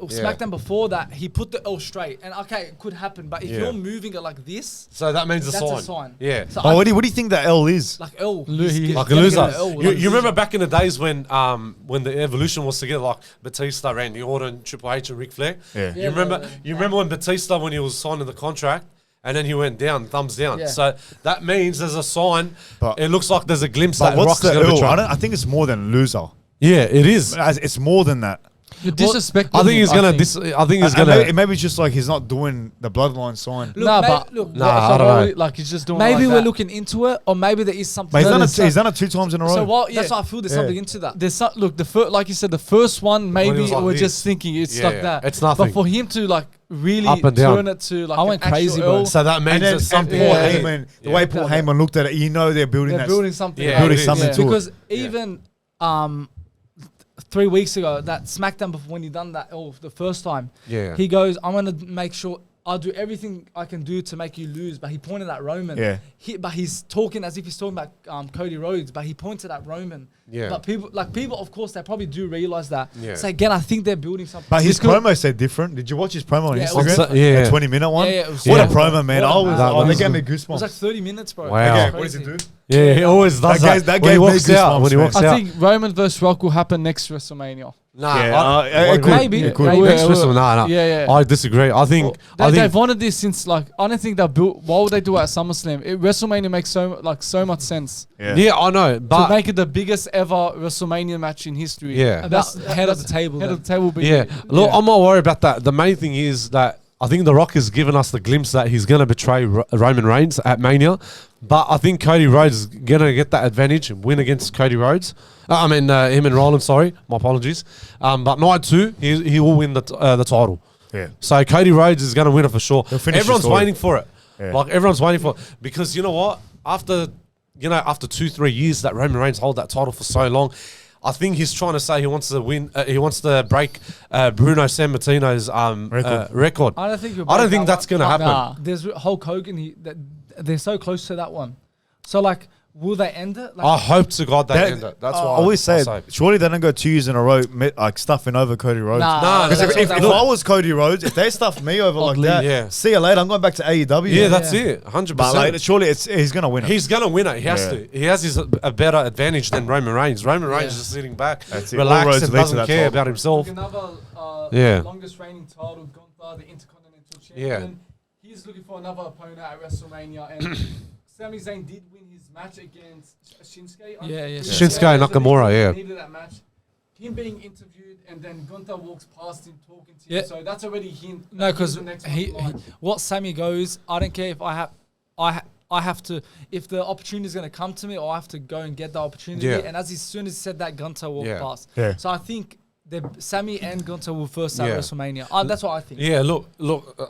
S1: SmackDown before that, he put the L straight, and okay, it could happen, but if
S2: Yeah.
S1: you're moving it like this,
S2: So that means
S1: that's a sign.
S2: Yeah.
S1: So
S3: Oh, what do you think the L is?
S1: like L,
S2: Like a loser. You remember back in the days when the Evolution was together, like Batista, Randy Orton, Triple H, and Ric Flair.
S3: Yeah.
S2: You remember when Batista, when he was signing the contract, and then he went down, thumbs down.
S1: Yeah.
S2: So that means there's a sign.
S3: But-
S2: It looks like there's a glimpse
S3: But
S2: that
S3: what's
S2: Rock's
S3: the
S2: going to
S3: L?
S2: betray.
S3: I think it's more than loser.
S2: Yeah, it is.
S3: It's more than that.
S4: you're disrespecting.
S2: I think he's
S4: him,
S2: gonna.
S4: think.
S2: I think he's
S3: And
S2: gonna.
S3: maybe it's just like he's not doing the bloodline sign.
S1: Look,
S4: Nah,
S1: may-
S4: but
S1: look,
S2: Nah,
S4: so
S2: I don't
S4: why-
S2: know.
S4: Like he's just doing.
S1: maybe
S4: like
S1: we're
S4: that.
S1: looking into it, or maybe there is something.
S3: But he's
S1: No,
S3: done it 2 times in a row.
S4: So what?
S1: That's
S4: Yeah.
S1: why I feel there's
S3: Yeah.
S1: something into that.
S4: There's some, look, like you said, the first one maybe
S2: was like
S4: we're
S2: this.
S4: just thinking it's
S2: Yeah,
S4: like
S2: yeah.
S4: that.
S2: It's nothing.
S4: But for him to like really
S2: Up and down.
S4: turn it to like
S1: I went
S4: an actual
S1: crazy, bro.
S4: L,
S2: So that means
S3: And then
S2: there's something.
S3: Paul
S4: Yeah.
S3: Heyman, the way Paul Heyman looked at it, you know they're building
S4: they're
S3: that.
S4: building something.
S2: Yeah,
S4: out
S3: building
S4: of it,
S3: something
S4: yeah.
S3: to it.
S1: Because even 3 weeks ago, that SmackDown before when he done that the first time,
S2: Yeah.
S1: he goes, "I'm gonna make sure I'll do everything I can do to make you lose. But he pointed at Roman.
S3: Yeah.
S1: But he's talking as if he's talking about Cody Rhodes. But he pointed at Roman.
S2: Yeah.
S1: But people, of course, they probably do realize that.
S2: Yeah.
S1: So again, I think they're building something.
S3: But his promo said different. Did you watch his promo on
S1: Yeah,
S3: Instagram?
S2: yeah.
S3: A 20-minute one?
S1: Yeah, it was-
S3: What
S1: yeah.
S3: a promo, man.
S1: What a-
S3: They gave me
S1: It was like
S3: goosebumps.
S1: 30 minutes, bro.
S2: Wow.
S1: It was
S3: What does he
S1: crazy.
S3: do?
S2: Yeah, he always does that.
S3: That
S2: When he
S3: gave me
S2: walks out. When he
S3: goosebumps,
S2: walks
S3: man.
S4: I
S2: out.
S4: think Roman versus Rock will happen next WrestleMania.
S2: Nah,
S3: Yeah,
S2: I-
S3: it could.
S1: Maybe.
S3: It could.
S1: Maybe.
S2: next
S4: Yeah,
S2: Wrestle, nah.
S4: Yeah.
S2: I disagree. I think.
S4: They've wanted this since like I don't think they built. Why would they do it at SummerSlam? WrestleMania makes so much sense
S2: Yeah, I know,
S4: to
S2: but
S4: make it the biggest ever WrestleMania match in history.
S2: Yeah.
S1: And that's head of the table.
S4: Head
S1: then.
S4: of the table. Being,
S2: yeah. Look, I'm not worried about that. The main thing is that I think The Rock has given us the glimpse that he's going to betray Roman Reigns at Mania. But I think Cody Rhodes is going to get that advantage and win against Cody Rhodes. Him and Rollins, sorry. My apologies. But night 2, he will win the title.
S3: Yeah.
S2: So Cody Rhodes is going to win it for sure.
S3: finish the
S2: Everyone's
S3: story.
S2: waiting for it.
S3: Yeah.
S2: Like, everyone's waiting for it. Because you know what? After 2-3 years that Roman Reigns hold that title for so long, I think he's trying to say he wants to win. He wants to break Bruno Sammartino's record.
S1: I don't think.
S2: I don't think that's going to happen.
S4: Nah.
S1: There's Hulk Hogan. They're so close to that one. So like, will they end it? Like,
S2: I hope to God they end it. That's
S3: I
S2: why
S3: always say,
S2: I
S3: surely they don't go 2 years in a row like stuffing over Cody Rhodes.
S1: Nah,
S3: Because
S1: that's
S3: if
S1: what
S3: I
S1: that
S3: was Cody Rhodes, if they stuffed me over like that,
S2: yeah.
S3: see you later. I'm going back to AEW.
S2: Yeah, that's it. 100%.
S3: But like, surely he's going to win it.
S2: He's going to win it. He has to. He has a better advantage than Roman Reigns. Roman Reigns is sitting back,
S3: That's it. All
S2: relaxed,
S3: roads
S2: and
S3: lead to
S2: doesn't
S3: that
S2: care
S3: title.
S2: about himself.
S4: Another longest reigning title, Gunther, the Intercontinental Champion. He's looking for another opponent at WrestleMania, and Sami Zayn did win his match against Shinsuke.
S1: Yeah.
S2: Shinsuke Nakamura, yeah.
S4: He needed that match. Him being interviewed, and then Gunther walks past him talking to
S1: Yeah.
S4: him. So that's already hint.
S1: No, because
S4: the next one in line.
S1: what Sammy goes, I don't care if I have to, if the opportunity is going to come to me, or I have to go and get the opportunity.
S2: Yeah.
S1: And as soon as he said that, Gunther walked past.
S3: Yeah.
S1: So I think Sammy and Gunther will first at
S2: Yeah.
S1: WrestleMania. That's what I think.
S2: Yeah, look,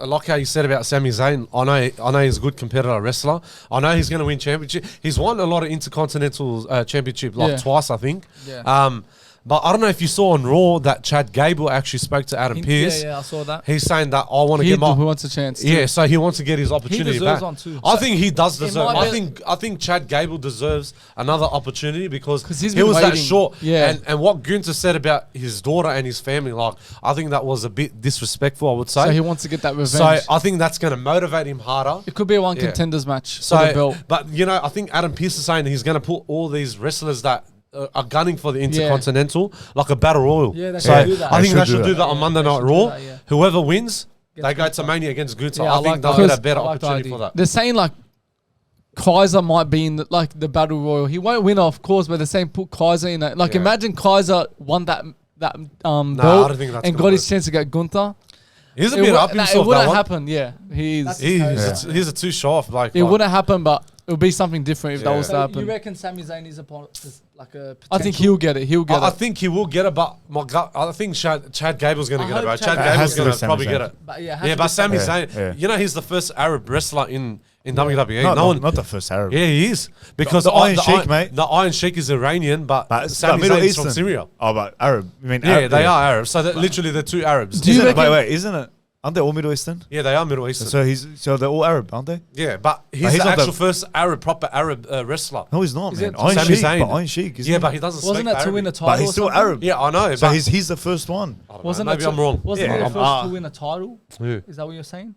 S2: like how you said about Sami Zayn, I know he's a good competitor wrestler. I know he's going to win championship. He's won a lot of Intercontinental Championship, twice, I think.
S1: Yeah.
S2: But I don't know if you saw on Raw that Chad Gable actually spoke to Adam Pearce.
S1: Yeah, I saw that.
S2: He's saying that I want to
S4: He
S2: get my...
S4: who wants a chance. Too.
S2: Yeah, so he wants to get his opportunity
S1: deserves
S2: back.
S1: one too.
S2: I think he does deserve.
S1: might be-
S2: I think Chad Gable deserves another opportunity because
S4: 'Cause he's
S2: he
S4: been
S2: was that
S4: waiting.
S2: short.
S4: Yeah.
S2: And what Gunther said about his daughter and his family, like I think that was a bit disrespectful. I would say.
S4: So he wants to get that revenge.
S2: So I think that's going to motivate him harder.
S4: it could be a one
S2: Yeah.
S4: contenders match for the
S2: So,
S4: belt.
S2: but I think Adam Pearce is saying he's going to put all these wrestlers that are gunning for the Intercontinental like a battle royal.
S1: Yeah, they
S2: so
S1: should do that.
S2: I think
S3: They
S2: they
S3: should
S2: should
S3: do
S2: do
S3: that.
S2: that on Monday
S1: they
S2: Night
S1: should do
S2: Raw.
S1: that, yeah.
S2: Whoever wins,
S1: Gets
S2: they go
S1: Gunther.
S2: to Mania against Gunther.
S1: Yeah,
S2: I
S1: I
S2: think
S1: like
S2: they'll
S1: that.
S2: get a better
S1: I like the
S2: opportunity
S1: idea.
S2: for that.
S4: They're saying like Kaiser might be in the battle royal. He won't win, of course, but they're saying put Kaiser in it. Like
S2: Yeah.
S4: imagine Kaiser won that belt
S2: I don't think that's
S4: and
S2: gonna
S4: got his
S2: work.
S4: chance to get Gunther.
S2: He's a
S4: It
S2: bit
S4: wou-
S2: up
S4: nah,
S2: himself.
S4: It wouldn't
S2: that one.
S4: happen. Yeah, he's
S2: He's a too sharp. Like
S4: it wouldn't happen, but it would be something different if that
S2: Yeah.
S4: was to
S1: So you
S4: happen.
S1: reckon Sami Zayn is like a
S4: I think
S1: potential-
S4: he'll get it. He'll get
S2: I
S4: it.
S2: think he will get it, but my gut, I think Chad Gable's going to
S1: I
S2: get it,
S1: hope
S2: bro.
S1: Chad
S2: Chad
S1: Gable
S2: Gable's
S3: has to
S2: going
S3: be
S2: to
S3: Sami
S2: probably
S3: Zayn.
S2: get it.
S1: But yeah, it has
S2: Yeah,
S1: to
S2: but
S1: be
S2: Sami
S3: Yeah,
S2: Zayn,
S3: yeah.
S2: you know, he's the first Arab wrestler in WWE.
S3: Not the first Arab.
S2: Yeah, he is because
S3: The Iron Sheik, mate.
S2: The Iron Sheik is Iranian, but Sami
S3: Middle
S2: Zayn's from
S3: Eastern.
S2: Syria.
S3: Oh, but Arab. You mean
S2: Yeah,
S3: Arab?
S2: they are Arabs. So literally, they're two Arabs.
S4: Do you
S3: Isn't it,
S4: reckon-
S3: wait, isn't it? Aren't they all Middle Eastern?
S2: Yeah, they are Middle Eastern.
S3: So they're all Arab, aren't they?
S2: Yeah, but he's
S3: he's
S2: the
S3: not the-
S2: actual first proper Arab wrestler.
S3: No, he's not,
S1: Is
S3: man.
S1: it
S3: Iron
S2: Sami
S3: Sheik,
S2: Zayn?
S3: but Iron Sheik. Isn't
S2: Yeah,
S3: he?
S2: but he doesn't
S1: Wasn't
S2: speak
S1: that to win a
S2: Arabic.
S1: title?
S3: But he's
S1: or
S3: still
S1: something?
S3: Arab.
S2: Yeah, I know.
S3: So
S2: but
S3: he's the first one.
S2: I don't know,
S1: Wasn't
S2: maybe
S1: it
S2: I'm wrong.
S1: Wasn't
S3: Yeah,
S1: he the
S3: I'm-
S1: first to win a title?
S2: Yeah.
S1: Is that what you're saying?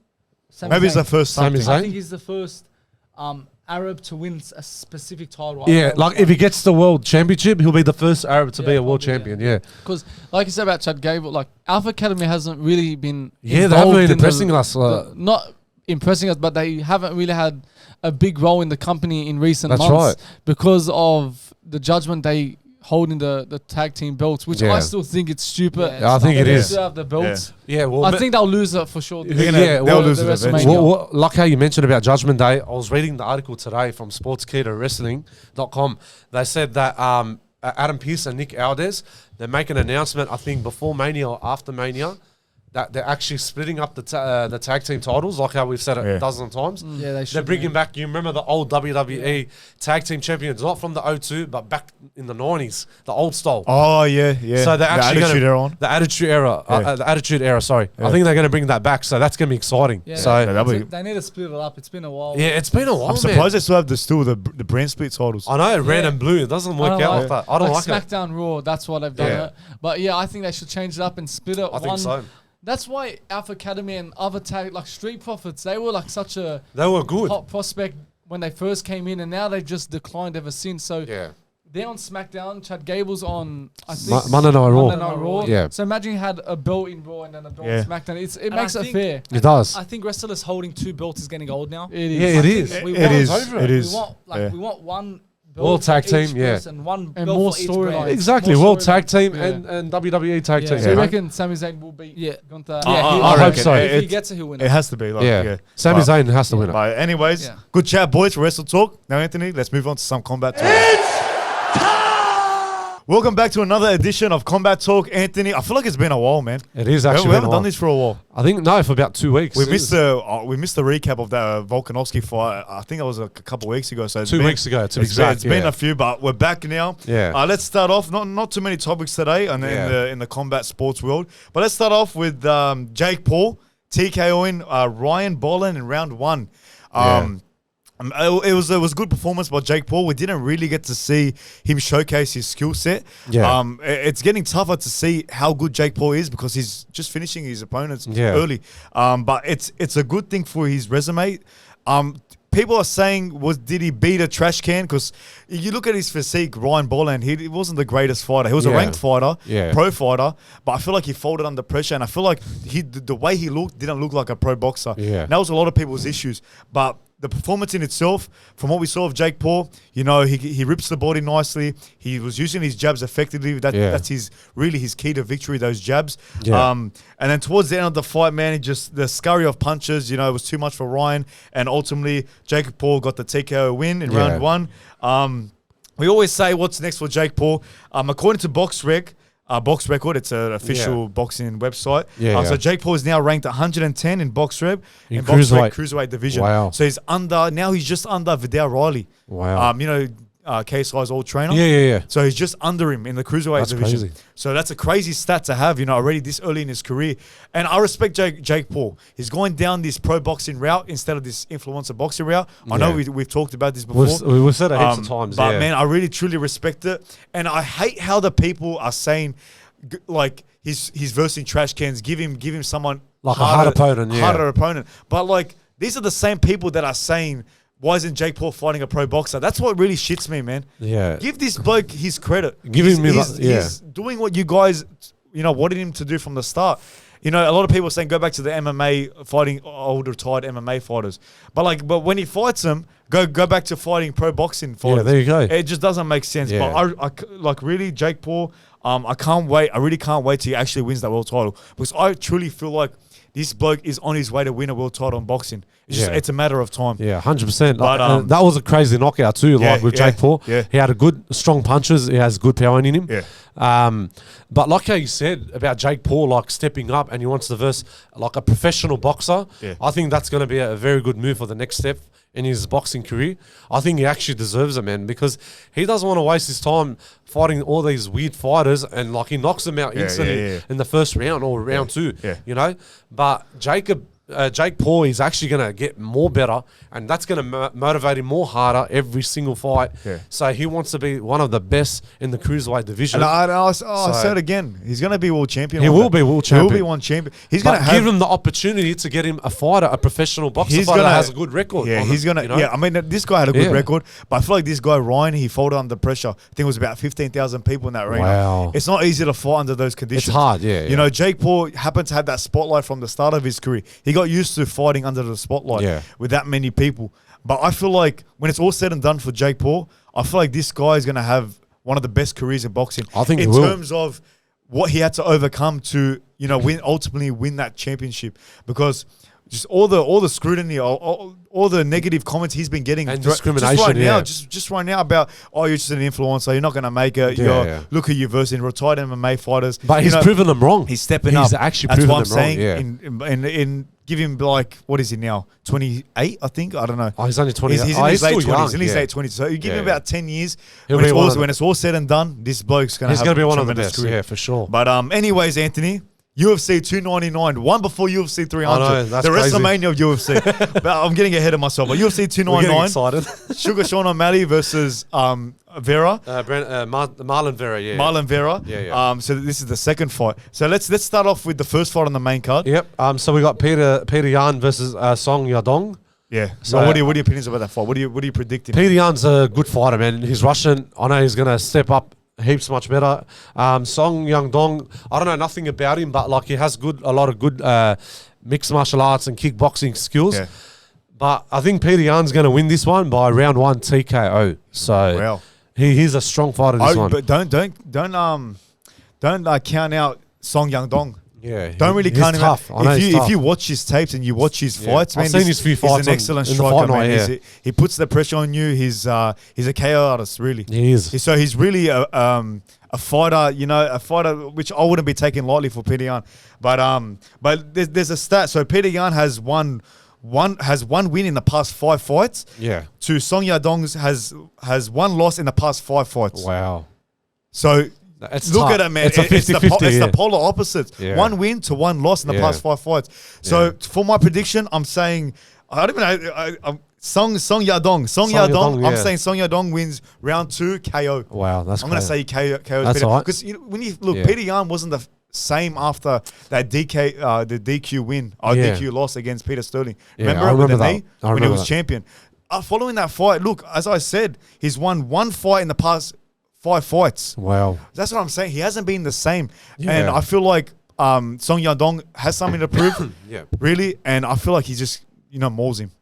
S1: Sami
S3: Maybe it's
S1: Zayn.
S3: the first
S2: Sami
S3: something.
S2: Zayn?
S1: I think he's the first Arab to win a specific title.
S2: Yeah, like if he gets the world championship, he'll be the first Arab to be a world
S1: probably,
S2: champion. Yeah,
S4: Because, like you said about Chad Gable, like Alpha Academy hasn't really been
S2: Yeah, they haven't
S4: involved
S2: been
S4: in
S2: impressing us,
S4: not impressing us, but they haven't really had a big role in the company in recent
S2: That's
S4: months
S2: right.
S4: because of the judgment they hold in the tag team belts, which
S2: Yeah.
S4: I still think it's stupid.
S1: Yeah,
S2: I think
S1: it's
S2: it
S1: not-
S2: is.
S4: Still have the belts.
S2: yeah. Well,
S4: I think they'll lose it for sure.
S2: Yeah,
S3: They'll
S2: well,
S3: lose
S4: the
S3: it eventually.
S4: WrestleMania.
S2: like how you mentioned about Judgment Day, I was reading the article today from SportsKeterWrestling.com. They said that Adam Pearce and Nick Aldis, they make an announcement, I think, before Mania or after Mania, that they're actually splitting up the tag team titles, like how we've said it a dozen times.
S1: Yeah, they should.
S2: They're bringing back. You remember the old WWE tag team champions, not from the 02, but back in the 90s, the old style.
S3: Oh yeah.
S2: So they're actually
S3: Attitude Era on.
S2: the Attitude Era, the Attitude Era. Sorry, I think they're going to bring that back. So that's going to be exciting.
S1: Yeah,
S2: so
S1: they need to split it up. It's been a while.
S2: yeah, it's been a while.
S3: I'm surprised they still have the brand split titles.
S2: I know, red and blue. It doesn't work out like that. I don't like it.
S4: SmackDown Raw, that's why they've done it. But yeah, I think they should change it up and split it.
S2: I think so.
S4: That's why Alpha Academy and other tag like Street Profits, they were like such a
S2: good
S4: hot prospect when they first came in, and now they've just declined ever since. So they're on SmackDown. Chad Gable's on, I think,
S2: Monday Night Raw.
S4: Yeah. So imagine you had a belt in Raw and then a belt in SmackDown. It makes it fair.
S2: It does.
S1: I think wrestlers holding 2 belts is getting old now.
S4: It is.
S2: Yeah, it is.
S3: It is.
S1: We want one
S2: World Tag Team,
S1: and one
S4: and
S1: belt
S4: more
S1: for each
S4: storylines.
S1: brand.
S2: Exactly, World Tag Team and WWE Tag Team.
S4: So you reckon Sami Zayn will beat Gunther?
S2: I hope so.
S1: If he gets it, he'll win it.
S3: It has to be. Like,
S2: Sami Zayn has to win it.
S3: But anyways, good chat, boys. Wrestle Talk. Now, Anthony, let's move on to some combat talk. Welcome back to another edition of Combat Talk, Anthony. I feel like it's been a while, man.
S2: It is actually.
S3: We haven't done this for a while.
S2: I think for about 2 weeks.
S3: We missed the recap of that Volkanovski fight. I think it was a couple of weeks ago. So
S2: 2 weeks ago. It's
S3: been a few, but we're back now.
S2: Yeah.
S3: Let's start off. Not too many topics today, in the combat sports world. But let's start off with Jake Paul, TKO Win, Ryan Bolin in round 1. It was a good performance by Jake Paul. We didn't really get to see him showcase his skill set.
S2: Yeah.
S3: It's getting tougher to see how good Jake Paul is because he's just finishing his opponents early. But it's a good thing for his resume. People are saying, did he beat a trash can? Because you look at his physique, Ryan Bolland, he wasn't the greatest fighter. He was a ranked fighter, pro fighter, but I feel like he folded under pressure, and I feel like the way he looked didn't look like a pro boxer.
S2: Yeah.
S3: And that was a lot of people's issues. But the performance in itself, from what we saw of Jake Paul, he rips the body nicely. He was using his jabs effectively. That's his key to victory, those jabs. Yeah. And then towards the end of the fight, man, the scurry of punches, it was too much for Ryan. And ultimately, Jake Paul got the TKO win in round 1. We always say, what's next for Jake Paul? According to Box Record, it's an official boxing website. So Jake Paul is now ranked 110 in BoxRec in cruiserweight division.
S2: Wow.
S3: So he's just under Vidal Riley.
S2: Wow.
S3: KSI's old trainer.
S2: Yeah.
S3: So he's just under him in the cruiserweight division.
S2: Crazy.
S3: So that's a crazy stat to have, already this early in his career. And I respect Jake Paul. He's going down this pro boxing route instead of this influencer boxing route. I know we've talked about this before.
S2: We've said it heaps of times.
S3: But man, I really truly respect it. And I hate how the people are saying, like, he's versing trash cans. Give him someone
S2: like harder
S3: opponent. But like, these are the same people that are saying, why isn't Jake Paul fighting a pro boxer? That's what really shits me, man.
S2: Yeah.
S3: Give this bloke his credit.
S2: He's
S3: doing what you guys, wanted him to do from the start. A lot of people are saying go back to the MMA fighting old retired MMA fighters. But when he fights them, go back to fighting pro boxing fighters.
S2: Yeah, there you go.
S3: It just doesn't make sense. Yeah. But I really, Jake Paul, I can't wait. I really can't wait till he actually wins that world title because I truly feel like this bloke is on his way to win a world title in boxing. It's a matter of time.
S2: Yeah, 100%. But that was a crazy knockout too, with Jake Paul. Yeah. He had strong punches. He has good power in him.
S3: Yeah.
S2: But like how you said about Jake Paul, stepping up and he wants to verse a professional boxer, I think that's going to be a very good move for the next step in his boxing career. I think he actually deserves it, man, because he doesn't want to waste his time fighting all these weird fighters and he knocks them out instantly in the first round or round 2, But Jake Paul is actually going to get more better, and that's going to motivate him more harder every single fight. Yeah. So he wants to be one of the best in the cruiserweight division.
S3: And I said again, he's going to be world champion.
S2: He will be world champion.
S3: He will be one champion. He's
S2: going to give him the opportunity to get him a fighter, a professional boxer fighter that has a good record.
S3: Yeah, he's going to. Yeah, I mean, this guy had a good record, but I feel like this guy Ryan, he folded under pressure. I think it was about 15,000 people in that arena.
S2: Wow,
S3: it's not easy to fight under those conditions.
S2: It's hard. Yeah.
S3: Jake Paul happened to have that spotlight from the start of his career. He got used to fighting under the spotlight with that many people. But I feel like when it's all said and done for Jake Paul, I feel like this guy is going to have one of the best careers in boxing.
S2: I think
S3: in terms of what he had to overcome to, ultimately win that championship. Because just all the scrutiny, all the negative comments he's been getting,
S2: and discrimination.
S3: Just right now about you're just an influencer, you're not going to make it. Look at you versus retired MMA fighters.
S2: But he's proven them wrong.
S3: He's stepping up.
S2: He's actually proven them wrong.
S3: Saying in give him what is he now? 28, I think. I don't know.
S2: Oh, he's only 20.
S3: He's in his late 20s. He's in his late 20s. So you give him about 10 years. When it's all said and done, this bloke's going to
S2: be one of the best. Career. Yeah, for sure.
S3: But anyways, Anthony. UFC 299, one before UFC 300.
S2: I know, that's
S3: the
S2: crazy.
S3: WrestleMania of UFC. But I'm getting ahead of myself. But UFC 299.
S2: Excited.
S3: Sugar Sean O'Malley versus Vera.
S2: Marlon Vera, yeah.
S3: Marlon Vera.
S2: Yeah.
S3: So this is the second fight. So let's start off with the first fight on the main card.
S2: Yep. So we got Peter Yan versus Song Yadong.
S3: Yeah. So what are your opinions about that fight? What are you predicting?
S2: Peter Yan's a good fighter, man. He's Russian. I know he's gonna step up heaps much better. Song Yadong, I don't know nothing about him, but like he has a lot of good mixed martial arts and kickboxing skills. Yeah. But I think Peter Yan's going to win this one by round 1 TKO. So he's a strong fighter this one.
S3: But don't count out Song Yadong.
S2: Yeah,
S3: don't really count him out. If you watch his tapes and you watch his fights, man,
S2: I've seen his few fights.
S3: He's an excellent striker, man. He puts the pressure on you. He's a KO artist, really.
S2: He is.
S3: So he's really a fighter, a fighter which I wouldn't be taking lightly for Peter Yan. But there's a stat. So Peter Yan has one win in the past 5 fights.
S2: Yeah.
S3: To Song Yadong has 1 loss in the past 5 fights.
S2: Wow.
S3: So look at it, man.
S2: It's a 50-50.
S3: It's the polar opposites. Yeah. 1 win to 1 loss in the past 5 fights. So for my prediction, I'm saying I don't even know. Song Yadong. I'm saying Song Yadong wins round 2 KO.
S2: Wow, that's.
S3: I'm going to say KO.
S2: That's right.
S3: Because when you look, Peter Yan wasn't the same after that the DQ win or DQ loss against Peter Sterling. Remember with the knee when he was champion. Following that fight, look, as I said, he's won 1 fight in the past 5 fights.
S2: Wow. That's
S3: what I'm saying. He hasn't been the same. Yeah. And I feel like Song Yadong has something to prove. Really. And I feel like he just, mauls him.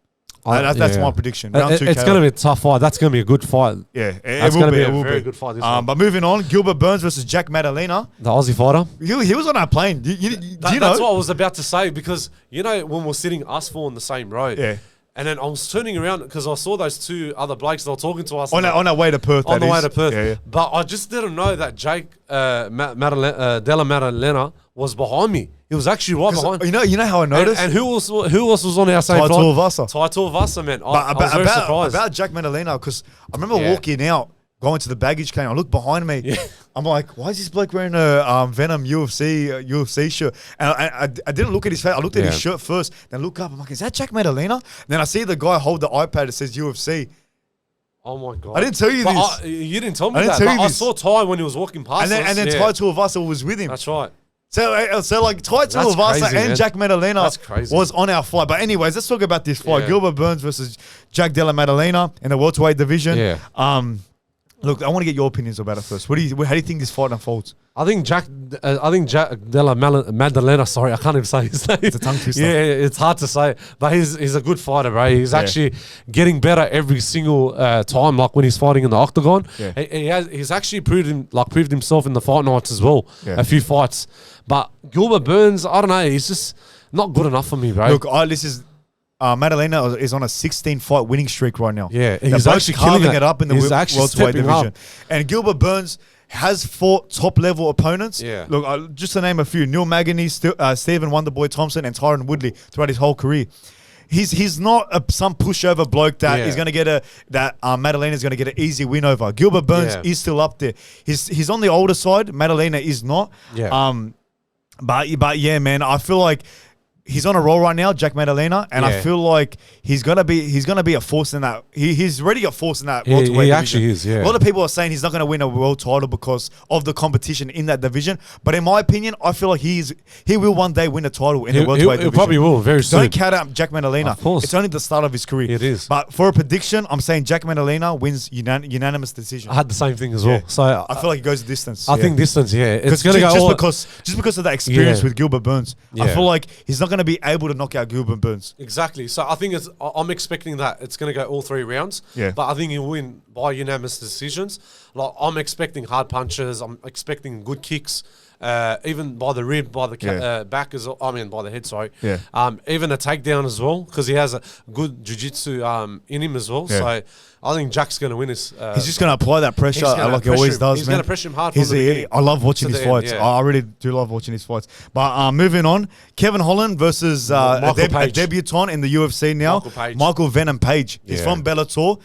S3: That's my prediction. Round 2
S2: it's going to be a tough fight. That's going to be a good fight.
S3: Yeah.
S2: It's going to be a very good fight.
S3: But moving on, Gilbert Burns versus Jack Maddalena.
S2: The Aussie fighter.
S3: He was on our plane.
S2: That's what I was about to say because, when we're sitting us 4 on the same road.
S3: Yeah.
S2: And then I was turning around because I saw those 2 other blokes that were talking to us.
S3: On our way to Perth,
S2: on the way to Perth. Yeah. But I just didn't know that Jake Della Maddalena was behind me. He was actually right behind.
S3: You know how I noticed?
S2: And who else was on our same flight? Tai Vasa, man. I was very surprised.
S3: About Jack Maddalena, because I remember walking out, going to the baggage claim. I look behind me. Yeah. I'm like, why is this bloke wearing a Venom UFC shirt? And I didn't look at his face. I looked at his shirt first. Then look up. I'm like, is that Jack Maddalena? Then I see the guy hold the iPad that says UFC.
S2: Oh my God.
S3: I didn't tell you this.
S2: You didn't tell me that. I saw Ty when he was walking past us.
S3: And then Tai Tuivasa was with him.
S2: That's right.
S3: So like Tai Tuivasa and Jack Maddalena was on our flight. But anyways, let's talk about this fight. Gilbert Burns versus Jack Della Maddalena in the welterweight division.
S2: Yeah.
S3: Look, I want to get your opinions about it first. How do you think this fight unfolds?
S2: I think Jack Della Maddalena. Sorry, I can't even say his name.
S3: It's a tongue twister.
S2: Yeah, it's hard to say, but he's a good fighter, bro. He's actually getting better every single time. Like when he's fighting in the octagon, he's actually proved himself in the fight nights as well. Yeah. A few fights, but Gilbert Burns, I don't know. He's just not good enough for me, bro.
S3: Look, Maddalena is on a 16-fight winning streak right now.
S2: Yeah, he's actually carving it up in the welterweight division.
S3: And Gilbert Burns has fought top-level opponents.
S2: Yeah.
S3: Look, just to name a few, Neil Magny, Stephen Wonderboy Thompson, and Tyron Woodley throughout his whole career. He's not some pushover bloke that is going to get Maddalena is going to get an easy win over. Gilbert Burns is still up there. He's on the older side. Maddalena is not.
S2: Yeah.
S3: But yeah, man, I feel like he's on a roll right now, Jack Maddalena, and I feel like he's gonna be a force in that. He's already a force in that welterweight division.
S2: He actually is. Yeah.
S3: A lot of people are saying he's not gonna win a world title because of the competition in that division. But in my opinion, I feel like he will one day win a title in the welterweight division.
S2: He probably will very soon.
S3: Don't count out Jack Maddalena.
S2: Of course.
S3: It's only the start of his career.
S2: It is.
S3: But for a prediction, I'm saying Jack Maddalena wins unanimous decision.
S2: I had the same thing as well. So
S3: I feel like he goes distance.
S2: I think distance. Yeah, it's gonna go
S3: just because of that experience with Gilbert Burns. I feel like he's not gonna be able to knock out Gilbert Burns.
S2: Exactly. So I think I'm expecting that it's going to go all 3 rounds.
S3: Yeah.
S2: But I think he'll win by unanimous decisions. Like I'm expecting hard punches. I'm expecting good kicks. even by the rib, by the back as well. I mean, by the head, sorry.
S3: Yeah.
S2: Even a takedown as well, because he has a good jiu-jitsu in him as well.
S3: Yeah.
S2: So I think Jack's going to win this.
S3: He's just going to apply that pressure like he always does,
S2: He's
S3: man.
S2: going to pressure him hard from the beginning.
S3: I love watching his fights.
S2: End, yeah.
S3: I really do love watching his fights. But moving on, Kevin Holland versus a debutant in the UFC now, Michael Venom Page. He's from Bellator,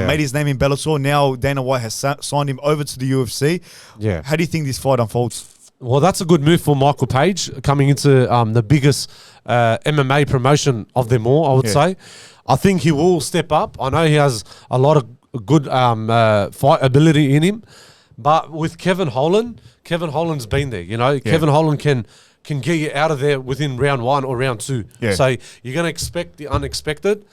S3: made his name in Bellator. Now Dana White has signed him over to the UFC.
S2: Yeah.
S3: How do you think this fight unfolds?
S2: Well, that's a good move for Michael Page coming into the biggest MMA promotion of them all, I would say. I think he will step up. I know he has a lot of good fight ability in him. But with Kevin Holland's been there, you know. Kevin Holland can get you out of there within round 1 or round 2. Yeah. So you're going to expect the unexpected.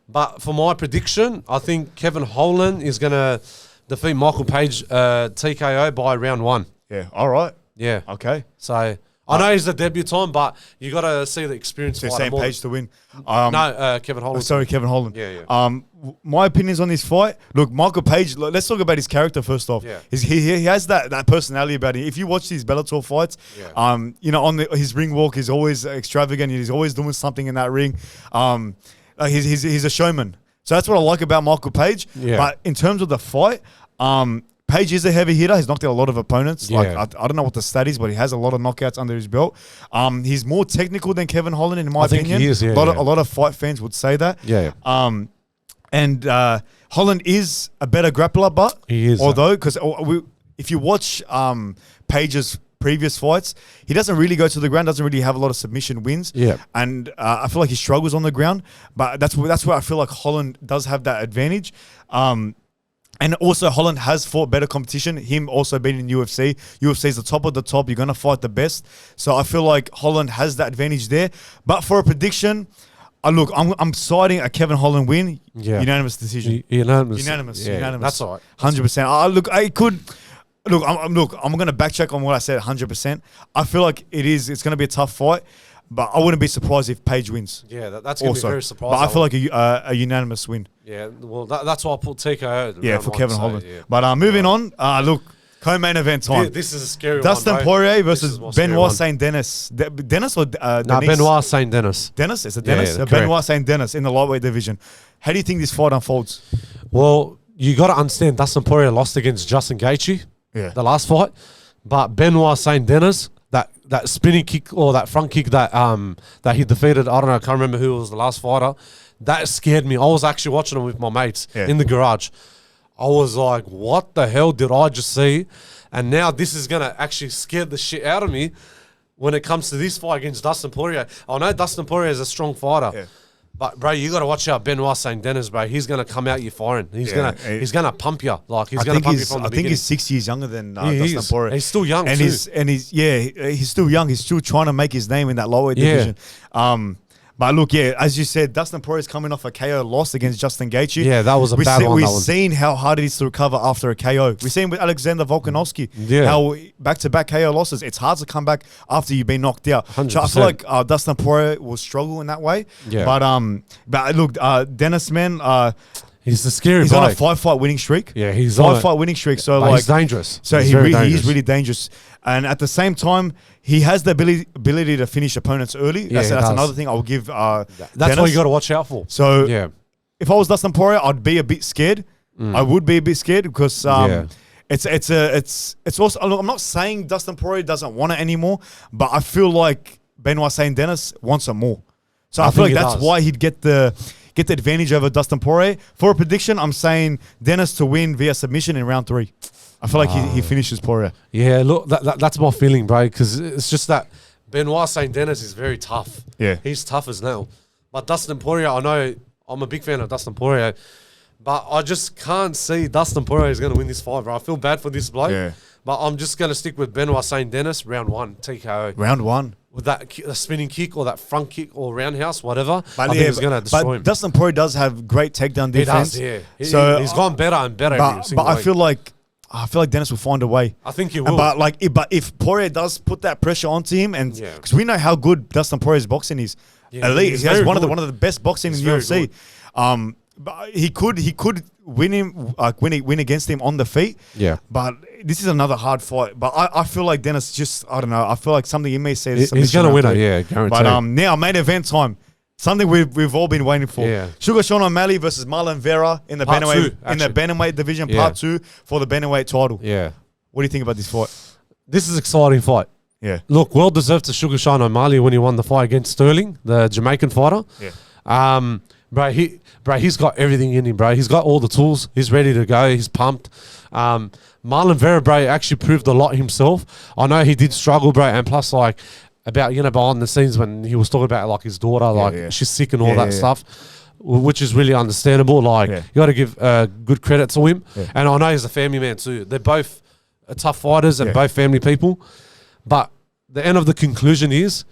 S2: But for my prediction, I think Kevin Holland is going to defeat Michael Page TKO by round 1.
S3: Yeah, all right.
S2: Yeah.
S3: Okay.
S2: So I know he's a debutant, but you got to see the experience.
S3: So same Page to win.
S2: Kevin Holland.
S3: Kevin Holland.
S2: Yeah.
S3: My opinions on this fight. Look, Michael Page. Let's talk about his character first off.
S2: Yeah.
S3: He has that personality about him. If you watch these Bellator fights, you know, on his ring walk, he's always extravagant. He's always doing something in that ring. He's a showman. So that's what I like about Michael Page. Yeah. But in terms of the fight, Page is a heavy hitter. He's knocked out a lot of opponents.
S2: Yeah.
S3: Like I don't know what the stat is, but he has a lot of knockouts under his belt. He's more technical than Kevin Holland, in my opinion.
S2: I think he is,
S3: a lot of fight fans would say that.
S2: Yeah.
S3: And Holland is a better grappler, but
S2: he is.
S3: Although, because if you watch Page's previous fights, he doesn't really go to the ground, doesn't really have a lot of submission wins.
S2: Yeah.
S3: And I feel like he struggles on the ground, but that's where I feel like Holland does have that advantage. And also, Holland has fought better competition. Him also being in UFC. UFC is the top of the top. You're going to fight the best. So I feel like Holland has that advantage there. But for a prediction, look, I'm siding a Kevin Holland win. Yeah. Unanimous decision.
S2: Unanimous.
S3: That's
S2: all right.
S3: 100%. I could... Look, I'm going to backcheck on what I said 100%. I feel like it's going to be a tough fight. But I wouldn't be surprised if Page wins.
S2: Yeah, that's going to be very surprising.
S3: But I feel like a unanimous win.
S2: Yeah, well, that's why I put TKO.
S3: Yeah, for Kevin Holland. Yeah. But moving on, look, co-main event time.
S2: This is a scary
S3: Dustin
S2: one,
S3: Poirier versus Benoit Saint Denis. Dennis or Denise?
S2: No, Benoit Saint Denis.
S3: Dennis? Is it Dennis? Benoit Saint Denis in the lightweight division. How do you think this fight unfolds?
S2: Well, you got to understand Dustin Poirier lost against Justin Gaethje, the last fight. But Benoit Saint Denis, that spinning kick or that front kick that he defeated, I don't know, I can't remember who was the last fighter. That scared me. I was actually watching him with my mates in the garage. I was like, what the hell did I just see? And now this is going to actually scare the shit out of me when it comes to this fight against Dustin Poirier. I know Dustin Poirier is a strong fighter. Yeah. But bro, you got to watch out Benoit Saint Denis, bro. He's gonna come out you firing. He's gonna pump you. Like he's gonna pump you from the beginning.
S3: I think he's 6 years younger than Dustin Poirier.
S2: He's still young
S3: and
S2: too.
S3: He's still young. He's still trying to make his name in that lightweight division. But look, as you said, Dustin Poirier is coming off a KO loss against Justin Gaethje.
S2: Yeah, that was a bad one.
S3: We've seen how hard it is to recover after a KO. We've seen with Alexander Volkanovski how back-to-back KO losses, it's hard to come back after you've been knocked out.
S2: 100%.
S3: So I feel like Dustin Poirier will struggle in that way. Yeah. But look, Dennis, man,
S2: he's the scary.
S3: He's on a 5-fight winning streak.
S2: Yeah, he's
S3: on a 5-fight winning streak. So
S2: he's dangerous.
S3: So he is really dangerous. And at the same time, he has the ability to finish opponents early. That's another thing I will give. That's
S2: Dennis. What you got to watch out for.
S3: So if I was Dustin Poirier, I'd be a bit scared. I would be a bit scared because it's also. I'm not saying Dustin Poirier doesn't want it anymore, but I feel like Benoit Saint Denis wants it more. So I feel like that's why he'd get the advantage over Dustin Poirier. For a prediction, I'm saying Dennis to win via submission in round 3. I feel like he finishes Poirier.
S2: Yeah, look, that's my feeling, bro, because it's just that Benoit Saint Denis is very tough.
S3: Yeah.
S2: He's tough as nail. But Dustin Poirier, I know I'm a big fan of Dustin Poirier, but I just can't see Dustin Poirier is going to win this fight, bro. I feel bad for this bloke. Yeah. But I'm just going to stick with Benoit Saint Denis, round 1, TKO.
S3: Round 1.
S2: With that spinning kick or that front kick or roundhouse, whatever, I think he's going to destroy him.
S3: Dustin Poirier does have great takedown defense.
S2: He does, yeah. He's gone better and better every single week.
S3: I feel like Dennis will find a way.
S2: I think he will.
S3: But if Poirier does put that pressure onto him, and because we know how good Dustin Poirier's boxing is, elite. He has one of the best boxing in the UFC. but he could win him, win against him on the feet.
S2: Yeah.
S3: But this is another hard fight. But I feel like Dennis just, I don't know. I feel like something in me says
S2: he's going to win it. Yeah, guaranteed.
S3: But now main event time. Something we've all been waiting for.
S2: Yeah.
S3: Sugar Sean O'Malley versus Marlon Vera in the bantamweight division, part 2 for the bantamweight title.
S2: Yeah.
S3: What do you think about this fight?
S2: This is an exciting fight.
S3: Yeah.
S2: Look, well deserved to Sugar Sean O'Malley when he won the fight against Sterling, the Jamaican fighter.
S3: Yeah.
S2: He's got everything in him, bro. He's got all the tools. He's ready to go. He's pumped. Marlon Vera, bro, actually proved a lot himself. I know he did struggle, bro, and plus, like, about, behind the scenes when he was talking about, like, his daughter, she's sick and all that stuff, which is really understandable. Like, you got to give good credit to him. Yeah. And I know he's a family man too. They're both tough fighters and both family people. But the end of the conclusion is,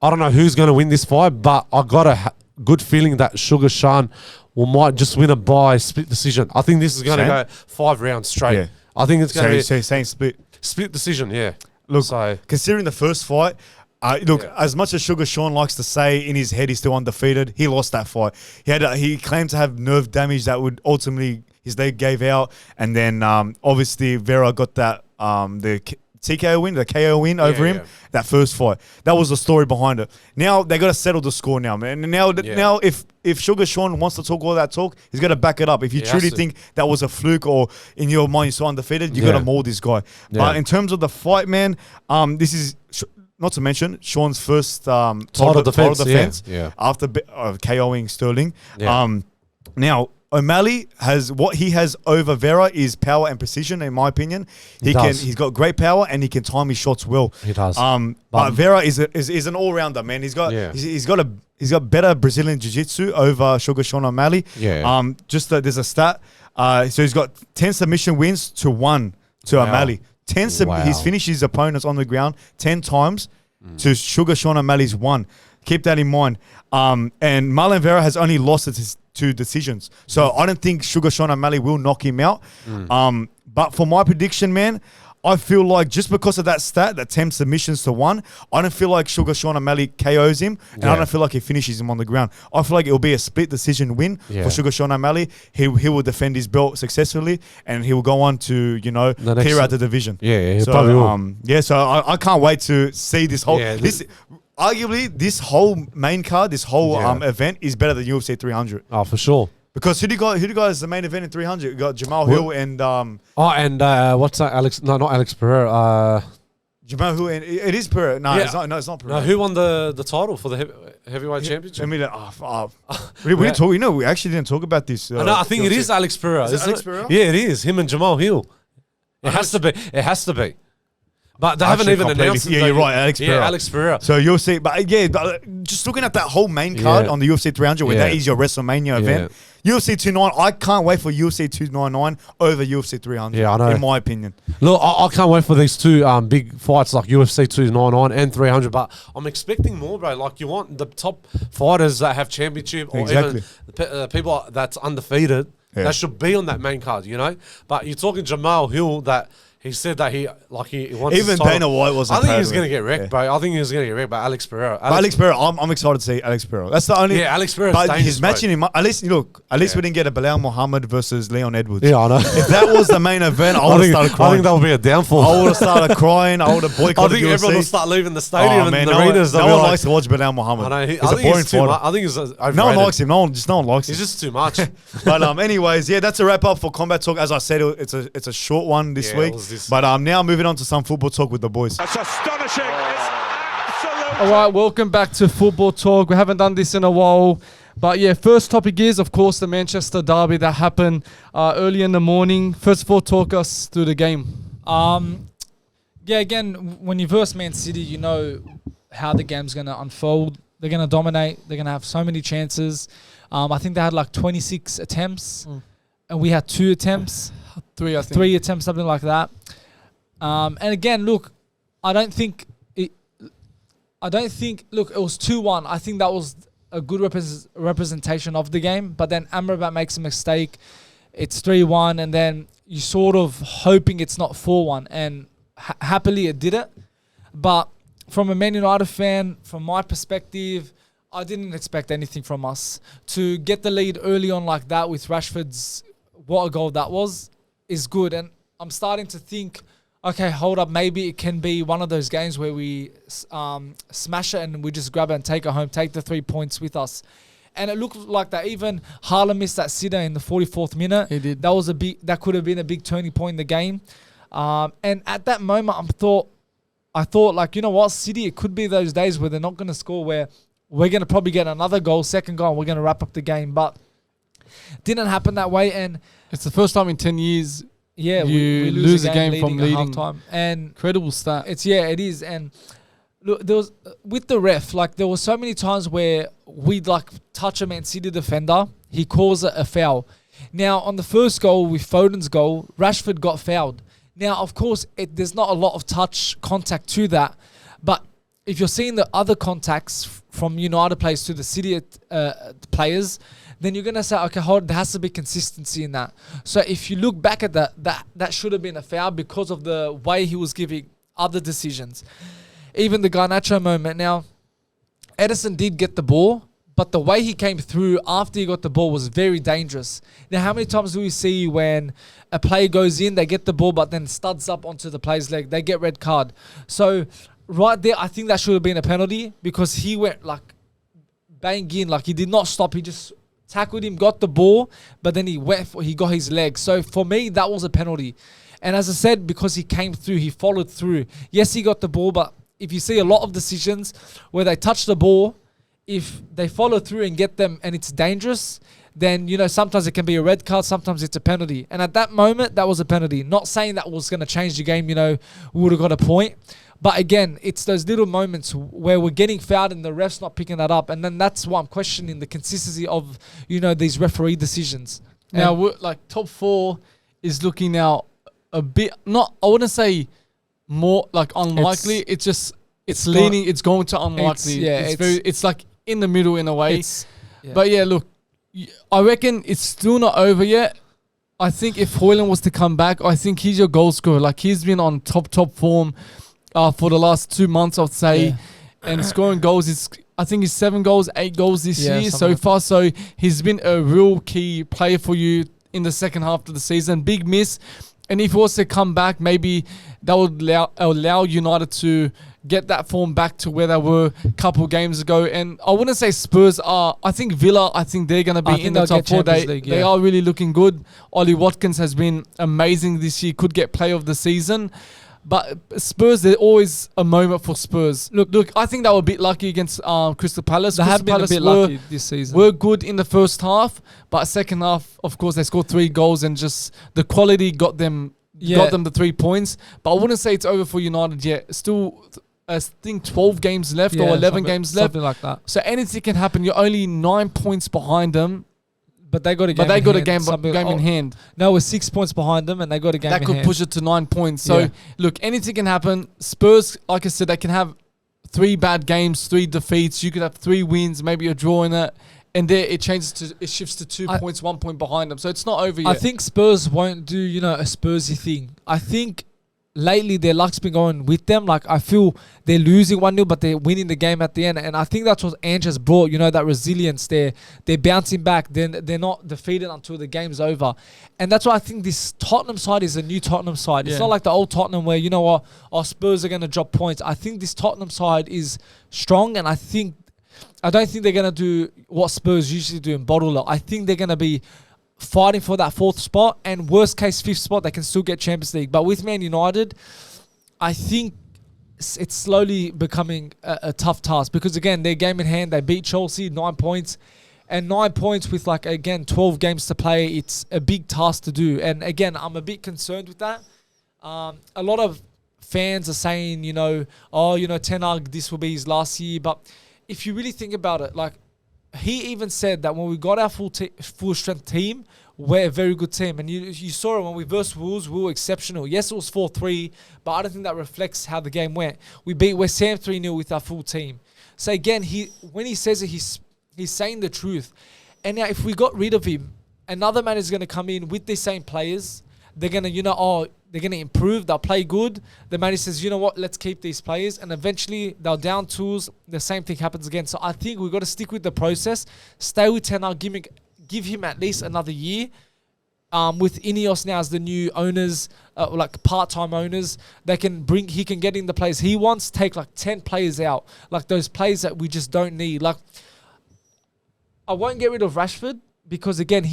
S2: I don't know who's going to win this fight, but I got a good feeling that Sugar Sean might just win it by split decision. I think this is going to go 5 rounds straight. Yeah. I think it's going to be
S3: saying split
S2: decision. Yeah.
S3: Look, considering the first fight, as much as Sugar Sean likes to say in his head he's still undefeated, he lost that fight. He claimed to have nerve damage that would ultimately his leg gave out, and then obviously Vera got that the TKO win, the KO win over him. That first fight, that was the story behind it. Now they got to settle the score now, man. And now if Sugar Sean wants to talk all that talk, he's got to back it up. If you truly think that was a fluke or in your mind you're so undefeated, you got to mold this guy. But in terms of the fight, man, this is. Not to mention Sean's first title defense after KOing Sterling. Yeah. Now O'Malley what he has over Vera is power and precision. In my opinion, he's got great power and he can time his shots well.
S2: He does.
S3: But Vera is an all rounder, man. He's got better Brazilian jiu-jitsu over Sugar Sean O'Malley.
S2: Yeah.
S3: There's a stat. So he's got 10 submission wins to 1 to O'Malley. He's finished his opponents on the ground 10 times to Sugar Sean O'Malley's 1. Keep that in mind. And Marlon Vera has only lost his 2 decisions. So I don't think Sugar Sean O'Malley will knock him out. But for my prediction, man, I feel like just because of that stat, that 10 submissions to 1, I don't feel like Sugar Sean O'Malley KOs him, and I don't feel like he finishes him on the ground. I feel like it will be a split decision win for Sugar Sean O'Malley. He will defend his belt successfully, and he will go on to clear out the division.
S2: Yeah, so, probably will.
S3: So I can't wait to see this whole arguably this whole main card, this whole event is better than UFC 300.
S2: Oh, for sure.
S3: Because who do you got as the main event in 300? You got Jamal Hill and
S2: what's that? Alex? No, not Alex Pereira.
S3: Jamal Hill and it is Pereira. No, it's not. No, it's not Pereira.
S2: No, who won the title for the heavyweight championship?
S3: I mean, we didn't talk. We actually didn't talk about this.
S2: No, I think it is Alex Pereira.
S3: Is it Alex Pereira?
S2: Yeah, it is him and Jamal Hill. It has to be. It has to be. But they haven't even announced it.
S3: Yeah, you're right, Alex Pereira.
S2: Yeah, Alex Pereira.
S3: So you'll see. But just looking at that whole main card on the UFC 300, where that is your WrestleMania event. UFC 299, I can't wait for UFC 299 over UFC 300. Yeah, I know. In my opinion.
S2: Look, I can't wait for these 2 big fights like UFC 299 and 300. But I'm expecting more, bro. Like, you want the top fighters that have championship or even the people that's undefeated. That should be on that main card, But you're talking Jamal Hill that... He said that he wants
S3: even Dana White wasn't.
S2: I think he's going to get wrecked, bro. I think he's going to get wrecked by Alex Pereira.
S3: Alex Pereira, I'm excited to see Alex Pereira. That's the only.
S2: Yeah, Alex Pereira.
S3: But he's matching him. At least we didn't get a Bilal Muhammad versus Leon Edwards.
S2: Yeah, I know.
S3: If that was the main event, I would have started crying.
S2: I think that would be a downfall.
S3: I would have started crying. I would have boycotted.
S2: I think everyone will start leaving the stadium and the arenas.
S3: No one likes to watch Bilal Muhammad.
S2: I know. He's a boring fighter. I think he's overrated.
S3: No one likes him. No one likes him.
S2: He's just too much.
S3: But anyways, that's a wrap up for Combat Talk. As I said, it's a short one this week. But now moving on to some football talk with the boys.
S5: That's astonishing. It's absolutely.
S4: All right, welcome back to Football Talk. We haven't done this in a while. But first topic is, of course, the Manchester derby that happened early in the morning. First of all, talk us through the game.
S1: Again, when you verse Man City, you know how the game's going to unfold. They're going to dominate. They're going to have so many chances. I think they had like 26 attempts, and we had 2 attempts.
S4: 3, I think.
S1: 3 attempts, something like that. And again, look, I don't think, it was 2-1. I think that was a good representation of the game. But then Amrabat makes a mistake. It's 3-1. And then you're sort of hoping it's not 4-1. And happily it did it. But from a Man United fan, from my perspective, I didn't expect anything from us. To get the lead early on like that with Rashford's, what a goal that was, is good. And I'm starting to think, okay, hold up, maybe it can be one of those games where we smash it and we just grab it and take it home, take the 3 points with us. And it looked like that. Even Haaland missed that sitter in the 44th minute.
S4: He did.
S1: That could have been a big turning point in the game. And at that moment, I thought, like, you know what, City, it could be those days where they're not going to score, where we're going to probably get another goal, second goal, and we're going to wrap up the game. But didn't happen that way. And
S4: it's the first time in 10 years
S1: we
S4: lose a game from leading.
S1: Half-time. And
S4: incredible stat.
S1: It is. And look, there was with the ref, like there were so many times where we'd like touch a Man City defender, he calls it a foul. Now on the first goal with Foden's goal, Rashford got fouled. Now of course there's not a lot of touch contact to that, but if you're seeing the other contacts from United players to the City players, then you're gonna say, okay, there has to be consistency in that. So if you look back at that should have been a foul because of the way he was giving other decisions. Even the Garnacho moment. Now, Edison did get the ball, but the way he came through after he got the ball was very dangerous. Now, how many times do we see when a player goes in, they get the ball, but then studs up onto the player's leg, they get red card. So right there, I think that should have been a penalty because he went like bang in, like he did not stop. He just tackled him, got the ball, but then he got his leg. So for me, that was a penalty. And as I said, because he came through, he followed through. Yes, he got the ball, but if you see a lot of decisions where they touch the ball, if they follow through and get them and it's dangerous, then, you know, sometimes it can be a red card, sometimes it's a penalty. And at that moment, that was a penalty. Not saying that was going to change the game, you know, we would have got a point. But again, it's those little moments where we're getting fouled and the ref's not picking that up. And then that's why I'm questioning the consistency of, you know, these referee decisions.
S4: Now, like top 4 is looking now a bit, not, I wouldn't say more like unlikely. It's leaning, it's going to unlikely. It's like in the middle in a way. But yeah, look, I reckon it's still not over yet. I think if Højlund was to come back, I think he's your goal scorer. Like he's been on top form for the last 2 months, I'd say. Yeah. And scoring goals, I think he's 7 goals, 8 goals this year so far. So he's been a real key player for you in the second half of the season. Big miss. And if he was to come back, maybe that would allow United to get that form back to where they were a couple of games ago. And I wouldn't say Spurs are. I think Villa, they're going to be in the top 4. They are really looking good. Ollie Watkins has been amazing this year. Could get player of the season. But Spurs, there's always a moment for Spurs. Look, I think they were a bit lucky against Crystal Palace.
S1: They have been a bit lucky this season.
S4: Were good in the first half, but second half, of course, they scored 3 goals and just the quality got them the 3 points. But I wouldn't say it's over for United yet. Still, I think 12 games left or 11 games left.
S1: Something like that.
S4: So anything can happen. You're only 9 points behind them.
S1: But they got a game, in hand. No, we're 6 points behind them, and they got a game in hand.
S4: That could push it to 9 points. So, look, anything can happen. Spurs, like I said, they can have 3 bad games, 3 defeats. You could have 3 wins, maybe a draw in it, and there it shifts to 2 points, 1 point behind them. So it's not over yet.
S1: I think Spurs won't do, you know, a Spursy thing. I think lately their luck's been going with them. Like I feel they're losing 1-0, but they're winning the game at the end. And I think that's what Ange has brought, you know, that resilience. They're bouncing back. They're not defeated until the game's over. And that's why I think this Tottenham side is a new Tottenham side. It's not like the old Tottenham where, you know what, our Spurs are going to drop points. I think this Tottenham side is strong, and I don't think they're going to do what Spurs usually do and bottle it. I think they're going to be fighting for that 4th spot, and worst case 5th spot, they can still get Champions League. But with Man United, I think it's slowly becoming a tough task because, again, their game in hand, they beat Chelsea 9 points, and 9 points with, like, again, 12 games to play, it's a big task to do. And again, I'm a bit concerned with that. A lot of fans are saying, you know, Ten Hag, this will be his last year. But if you really think about it, like, he even said that when we got our full strength team, we're a very good team. And you saw it when we versed Wolves, we were exceptional. Yes, it was 4-3, but I don't think that reflects how the game went. We beat West Ham 3-0 with our full team. So again, when he says it, he's saying the truth. And now if we got rid of him, another man is going to come in with the same players they're gonna, they're gonna improve. They'll play good. The manager says, you know what, let's keep these players, and eventually they'll down tools. The same thing happens again. So I think we've got to stick with the process. Stay with Ten Hag. Give him at least another year. With Ineos now as the new owners, like part-time owners, he can get in the players he wants, take like 10 players out, like those players that we just don't need. Like, I won't get rid of Rashford because again,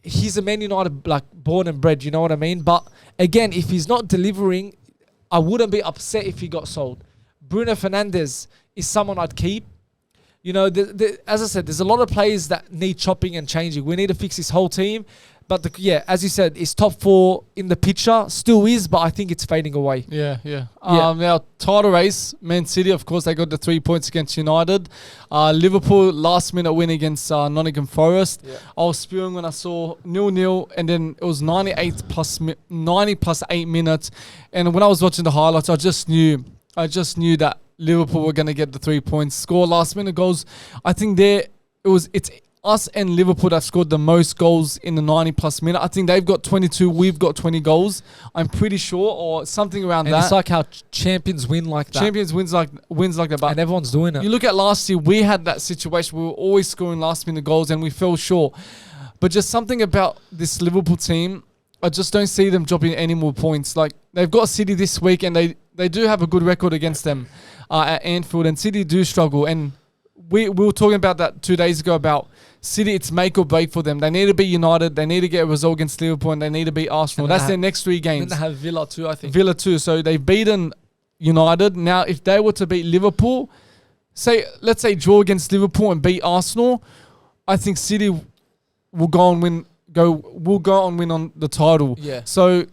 S1: he's a Man United like born and bred, you know what I mean? But again, if he's not delivering, I wouldn't be upset if he got sold. Bruno Fernandes is someone I'd keep. You know, as I said, there's a lot of players that need chopping and changing. We need to fix this whole team. But as you said, it's top 4 in the picture. Still is, but I think it's fading away.
S4: Yeah. Now, title race, Man City, of course, they got the 3 points against United. Liverpool, last-minute win against Nottingham Forest. Yeah. I was spewing when I saw 0-0, and then it was 90 plus 8 minutes. And when I was watching the highlights, I just knew that Liverpool were going to get the 3 points. Score last-minute goals. I think it's us and Liverpool that scored the most goals in the 90-plus minute. I think they've got 22, we've got 20 goals. I'm pretty sure, or something around that.
S1: And it's like how champions win like that.
S4: Champions wins like that. But
S1: and everyone's doing it.
S4: You look at last year, we had that situation. We were always scoring last-minute goals, and we fell short. But just something about this Liverpool team, I just don't see them dropping any more points. Like, they've got City this week, and they do have a good record against them at Anfield, and City do struggle. And we were talking about that 2 days ago about City. It's make or break for them. They need to beat United. They need to get a result against Liverpool, and they need to beat Arsenal. That's their next 3 games.
S1: Then they have Villa too, I think.
S4: Villa too. So they've beaten United. Now, if they were to beat Liverpool, let's say draw against Liverpool and beat Arsenal, I think City will go on win on the title.
S1: Yeah.
S4: So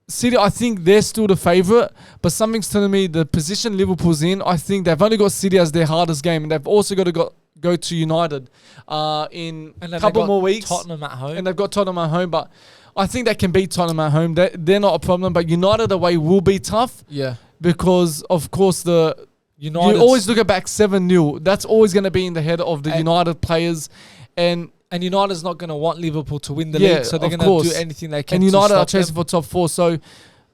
S4: City, I think they're still the favourite, but something's telling me the position Liverpool's in, I think they've only got City as their hardest game, and they've also got to go to United in a couple more weeks.
S1: Tottenham at home.
S4: And they've got Tottenham at home, but I think they can beat Tottenham at home. They're not a problem, but United away will be tough.
S1: Yeah.
S4: Because, of course, you always look at back 7-0. That's always going to be in the head of the United players. And United's not going to want Liverpool to win the league, so they're going to do anything they can. And United are chasing for top 4. So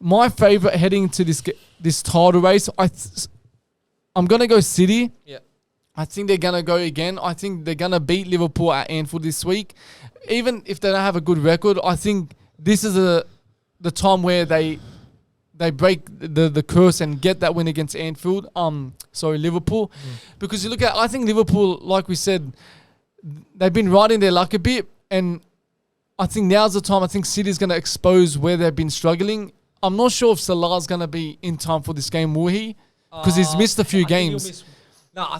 S4: my favourite heading into this title race, I'm going to go City.
S1: Yeah.
S4: I think they're going to go again. I think they're going to beat Liverpool at Anfield this week. Even if they don't have a good record, I think this is the time where they break the curse and get that win against Anfield. Liverpool. Because you look at, I think Liverpool, like we said, they've been riding their luck a bit, and I think now's the time. I think City's going to expose where they've been struggling. I'm not sure if Salah's going to be in time for this game, will he? Because he's missed a few games.
S1: I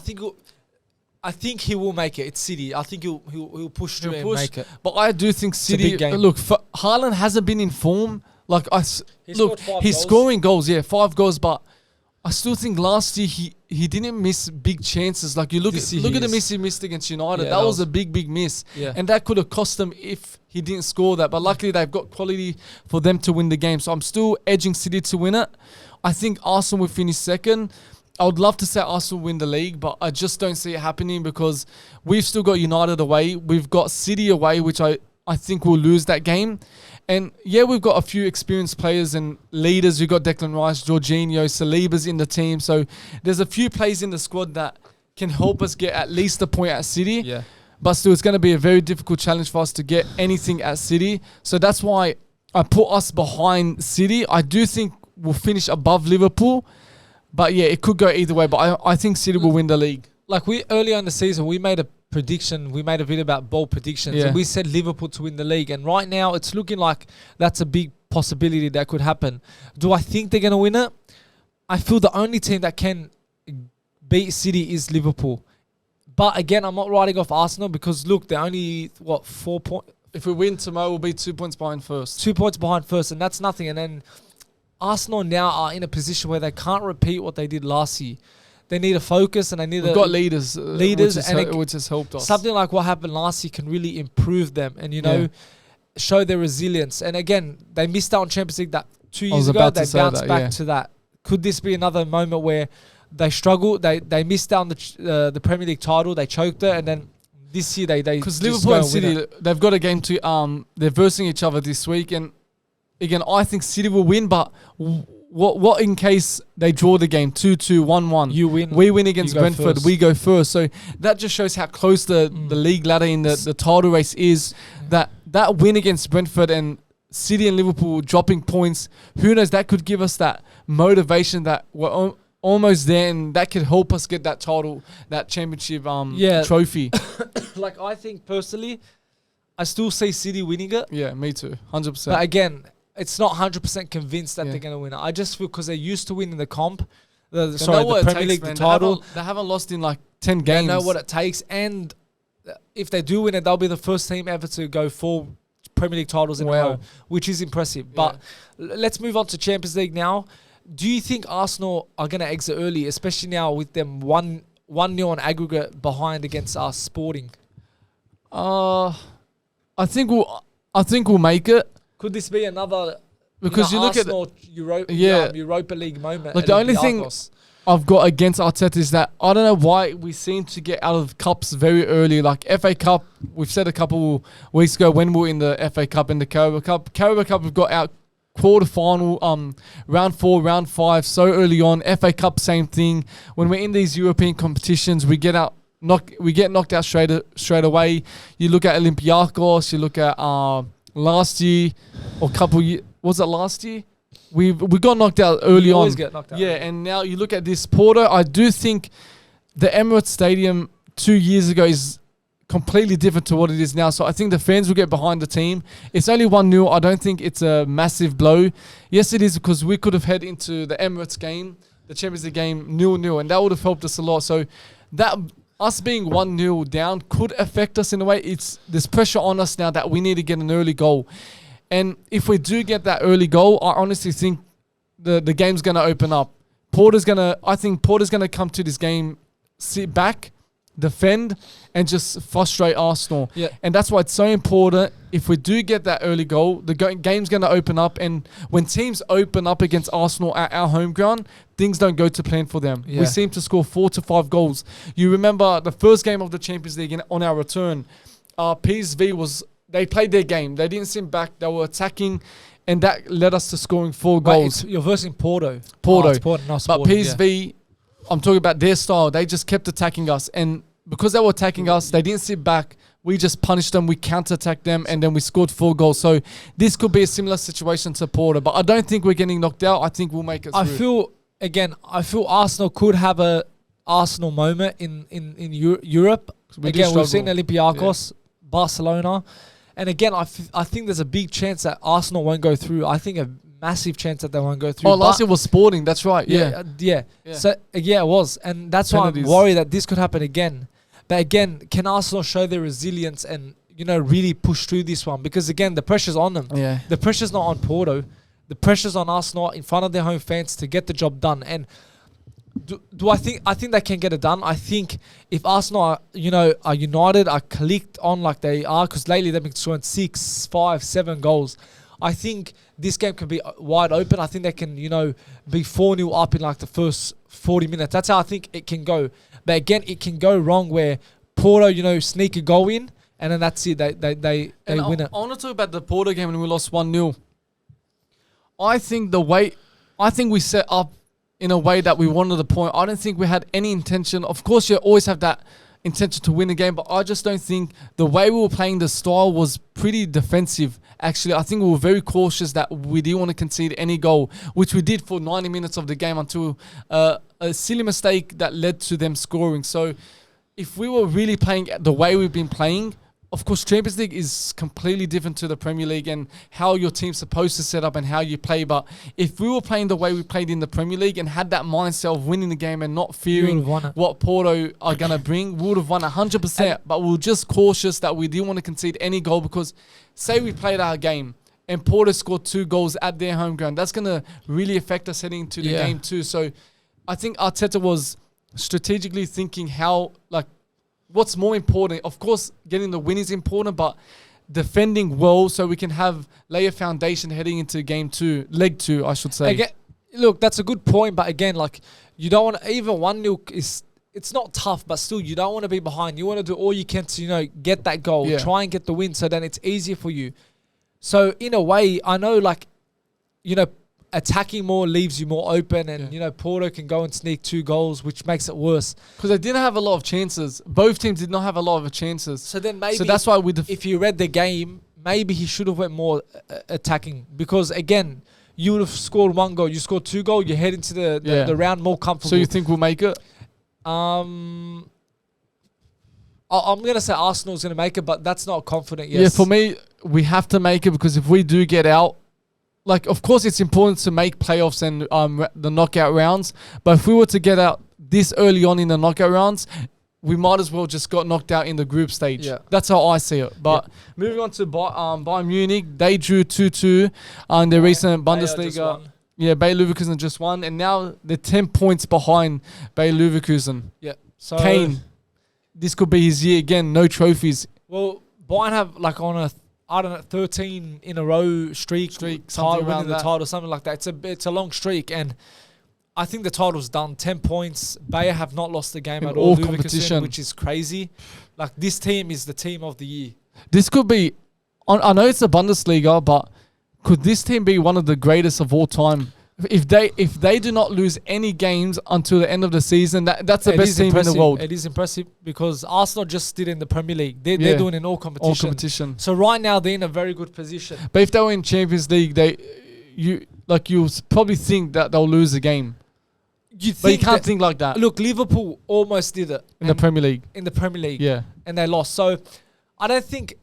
S1: think he will make it. It's City. I think he'll push through and make it.
S4: But I do think City. Look, Haaland hasn't been in form. Like he's scoring goals. Yeah, 5 goals, but I still think last year he didn't miss big chances. Like, you look at the miss he missed against United. Yeah, that was a big miss.
S1: Yeah.
S4: And that could have cost them if he didn't score that. But luckily they've got quality for them to win the game. So I'm still edging City to win it. I think Arsenal will finish second. I would love to say Arsenal win the league, but I just don't see it happening because we've still got United away. We've got City away, which I think we'll lose that game. And yeah, we've got a few experienced players and leaders. We've got Declan Rice, Jorginho, Saliba's in the team. So there's a few players in the squad that can help us get at least a point at City.
S1: Yeah.
S4: But still, it's going to be a very difficult challenge for us to get anything at City. So that's why I put us behind City. I do think we'll finish above Liverpool. But yeah, it could go either way. But I think City will win the league.
S1: Like, earlier in the season, we made a prediction. We made a video about bold predictions.
S4: Yeah.
S1: And we said Liverpool to win the league. And right now, it's looking like that's a big possibility that could happen. Do I think they're going to win it? I feel the only team that can beat City is Liverpool. But again, I'm not writing off Arsenal because, look, they're only, 4 points?
S4: If we win tomorrow, we'll be 2 points behind first.
S1: 2 points behind first, and that's nothing. And then Arsenal now are in a position where they can't repeat what they did last year. They need to focus, and they need
S4: got leaders, which has helped us.
S1: Something like what happened last year can really improve them, and show their resilience. And again, they missed out on Champions League that 2 years ago. They bounced back to that. Could this be another moment where they struggle? They missed out on the Premier League title. They choked it, and then this year they
S4: because Liverpool and City, they've got a game to they're versing each other this week, and again, I think City will win, but what in case they draw the game 2-2, 1-1?
S1: You win.
S4: We win against Brentford.
S1: First.
S4: We go first. So that just shows how close the league ladder in the title race is. That win against Brentford and City and Liverpool dropping points, who knows, that could give us that motivation that we're almost there, and that could help us get that title, that championship trophy.
S1: Like, I think personally, I still say City winning it.
S4: Yeah, me too. 100%.
S1: But again, it's not 100% convinced that they're going to win it. I just feel because they're used to winning the comp, the Premier League, the title.
S4: They haven't lost in like 10 games.
S1: They know what it takes, and if they do win it, they'll be the first team ever to go 4 Premier League titles in a row, which is impressive. But let's move on to Champions League now. Do you think Arsenal are going to exit early, especially now with them 1-0 on aggregate behind against us Sporting?
S4: I think we'll make it.
S1: Could this be another
S4: because you look
S1: Arsenal
S4: at
S1: Europa League moment?
S4: Like, the only thing I've got against Arteta is that I don't know why we seem to get out of cups very early. Like FA Cup, we've said a couple weeks ago when we were in the FA Cup and the Carabao Cup. Carabao Cup, we've got out quarterfinal, round 4, round 5 so early on. FA Cup, same thing. When we're in these European competitions, we get knocked out straight away. You look at Olympiacos, you look at last year or couple years. Was it last year? We got knocked out early on.
S1: Always get knocked out.
S4: Yeah, and now you look at this Porto. I do think the Emirates Stadium 2 years ago is completely different to what it is now. So I think the fans will get behind the team. It's only 1-0. I don't think it's a massive blow. Yes, it is, because we could have head into the Emirates game, the Champions League game 0-0, and that would have helped us a lot. So that us being 1-0 down could affect us in a way. There's pressure on us now that we need to get an early goal. And if we do get that early goal, I honestly think the game's going to open up. I think Porter's going to come to this game, sit back, defend, and just frustrate Arsenal.
S1: Yeah.
S4: And that's why it's so important. If we do get that early goal, the game's going to open up. And when teams open up against Arsenal at our home ground, things don't go to plan for them. Yeah. We seem to score 4 to 5 goals. You remember the first game of the Champions League on our return, PSV they played their game. They didn't sit back. They were attacking, and that led us to scoring 4 goals.
S1: You're versing Porto.
S4: Porto.
S1: It's Porto, not
S4: But PSV, I'm talking about their style. They just kept attacking us. And because they were attacking us, they didn't sit back. We just punished them. We counter-attacked them, and then we scored 4 goals. So this could be a similar situation to Porto. But I don't think we're getting knocked out. I think we'll make it through.
S1: I feel Arsenal could have a Arsenal moment in Europe. We've seen Olympiacos, Barcelona. And again, I think there's a big chance that Arsenal won't go through. I think a massive chance that they won't go through.
S4: Oh, last year was Sporting. That's right. Yeah.
S1: So, it was. And that's why I'm worried that this could happen again. But again, can Arsenal show their resilience and, really push through this one? Because again, the pressure's on them.
S4: Yeah.
S1: The pressure's not on Porto. The pressure's on Arsenal in front of their home fans to get the job done. And do I think they can get it done? I think if Arsenal are united, are clicked on like they are, because lately they've been scoring 6, 5, 7 goals. I think this game can be wide open. I think they can, be 4-0 up in like the first 40 minutes. That's how I think it can go. But again, it can go wrong where Porto, sneak a goal in, and then that's it. They win it.
S4: I want to talk about the Porto game when we lost 1-0. I think we set up in a way that we wanted the point. I don't think we had any intention. Of course, you always have that intention to win the game, but I just don't think the way we were playing, the style was pretty defensive. Actually, I think we were very cautious that we didn't want to concede any goal, which we did for 90 minutes of the game until a silly mistake that led to them scoring. So if we were really playing the way we've been playing, of course, Champions League is completely different to the Premier League and how your team's supposed to set up and how you play. But if we were playing the way we played in the Premier League and had that mindset of winning the game and not fearing what Porto are going to bring, we would have won 100%. But we were just cautious that we didn't want to concede any goal, because say we played our game and Porto scored 2 goals at their home ground, that's going to really affect us heading into the game too. So I think Arteta was strategically thinking what's more important. Of course, getting the win is important, but defending well so we can lay a foundation heading into leg 2, I should say.
S1: Again, look, that's a good point, but again, you don't want to, even 1-0 it's not tough, but still you don't want to be behind. You want to do all you can to, get that goal, try and get the win, so then it's easier for you. So in a way, I know attacking more leaves you more open, and Porto can go and sneak 2 goals, which makes it worse.
S4: Because they didn't have a lot of chances. Both teams did not have a lot of chances.
S1: So then maybe
S4: that's why
S1: if you read the game, maybe he should have went more attacking, because again, you would have scored 1 goal, you scored 2 goals, you head into the round more comfortable.
S4: So you think we'll make it?
S1: I'm gonna say Arsenal's gonna make it, but that's not confident yet.
S4: Yeah, for me, we have to make it, because if we do get out, like, of course, it's important to make playoffs and the knockout rounds. But if we were to get out this early on in the knockout rounds, we might as well just got knocked out in the group stage. Yeah. That's how I see it. But moving on to Bayern Munich, they drew 2-2 on the recent Bundesliga. Yeah, Bayer Leverkusen just won, and now they're 10 points behind Bayer Leverkusen.
S1: Yeah. So
S4: Kane, this could be his year again. No trophies.
S1: Well, Bayern have like on a 13 in a row streak title, winning the title, something like that. It's a long streak, and I think the title's done. 10 points. Bayer have not lost the game
S4: in
S1: at all.
S4: Competition,
S1: which is crazy. Like, this team is the team of the year.
S4: This could be. I know it's a Bundesliga, but could this team be one of the greatest of all time? If they do not lose any games until the end of the season, that's the best team in the world.
S1: It is impressive, because Arsenal just did in the Premier League. They're doing in all competition. So right now they're in a very good position.
S4: But if they were in Champions League, you'll probably think that they'll lose the game. But you can't think like that.
S1: Look, Liverpool almost did it
S4: in the Premier League.
S1: Yeah, and they lost. So I don't think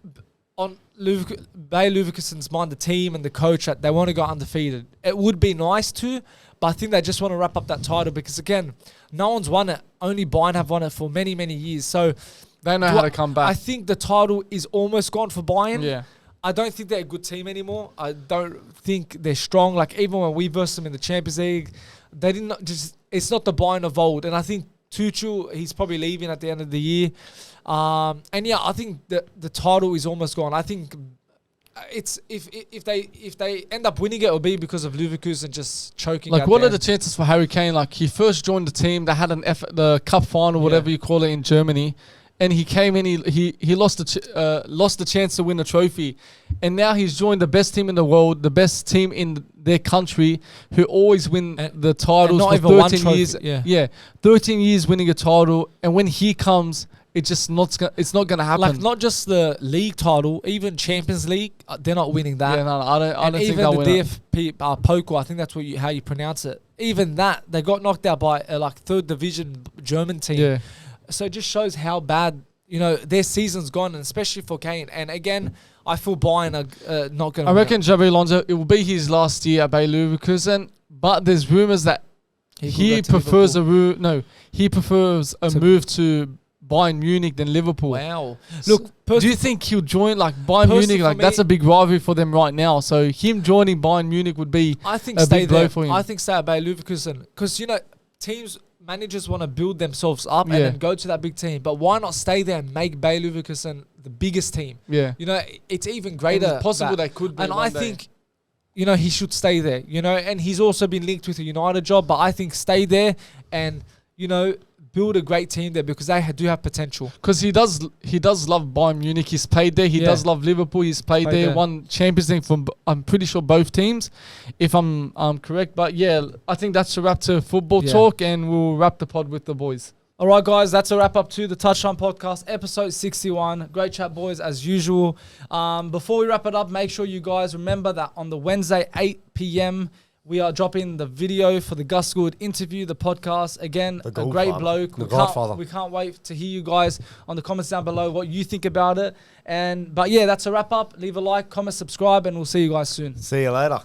S1: on Bayer Leverkusen's mind, the team and the coach, that they want to go undefeated. It would be nice to, but I think they just want to wrap up that title, because again, no one's won it. Only Bayern have won it for many, many years. So
S4: they know how to come back.
S1: I think the title is almost gone for Bayern.
S4: Yeah.
S1: I don't think they're a good team anymore. I don't think they're strong. Like, even when we versed them in the Champions League, they didn't it's not the Bayern of old. And I think Tuchel, he's probably leaving at the end of the year. And yeah, I think the title is almost gone. I think it's if they end up winning it, it'll be because of Leverkusen just choking.
S4: Like, what are the chances for Harry Kane? Like, he first joined the team, they had the cup final, whatever you call it, in Germany, and he came in, he lost the chance to win the trophy, and now he's joined the best team in the world, the best team in their country, who always win the titles for 13 years. Yeah, 13 years winning a title, and when he comes, it's not going to happen.
S1: Like, not just the league title, even Champions League, they're not winning that.
S4: Yeah, no, I don't think they'll win it.
S1: Even the DFB Pokal, I think that's how you pronounce it. Even that, they got knocked out by a third division German team.
S4: Yeah.
S1: So it just shows how bad, their season's gone, and especially for Kane. And again, I feel Bayern are not going to.
S4: I reckon Xabi Alonso, it will be his last year at Bayer Leverkusen, but there's rumors that he prefers a move to Bayern Munich than Liverpool.
S1: Wow.
S4: Look, do you think he'll join Bayern Munich? Like, that's a big rivalry for them right now. So him joining Bayern Munich would be a big blow for him.
S1: I think stay at Bayer Leverkusen, because managers want to build themselves up and then go to that big team. But why not stay there and make Bayer Leverkusen the biggest team?
S4: Yeah.
S1: It's even greater.
S4: It's possible they could be.
S1: And I think, he should stay there. And he's also been linked with a United job. But I think stay there and, build a great team there, because they do have potential.
S4: Because he does love Bayern Munich. He's played there. He does love Liverpool. He's played there. Won Champions League from, I'm pretty sure, both teams, if I'm correct. But yeah, I think that's a wrap to football talk, and we'll wrap the pod with the boys.
S1: All right, guys, that's a wrap up to the Touchline Podcast, episode 61. Great chat, boys, as usual. Before we wrap it up, make sure you guys remember that on the Wednesday, 8 p.m., we are dropping the video for the Gus Good interview, the podcast. Again, a great bloke. We can't wait to hear you guys on the comments down below what you think about it. But yeah, that's a wrap up. Leave a like, comment, subscribe, and we'll see you guys soon.
S3: See you later.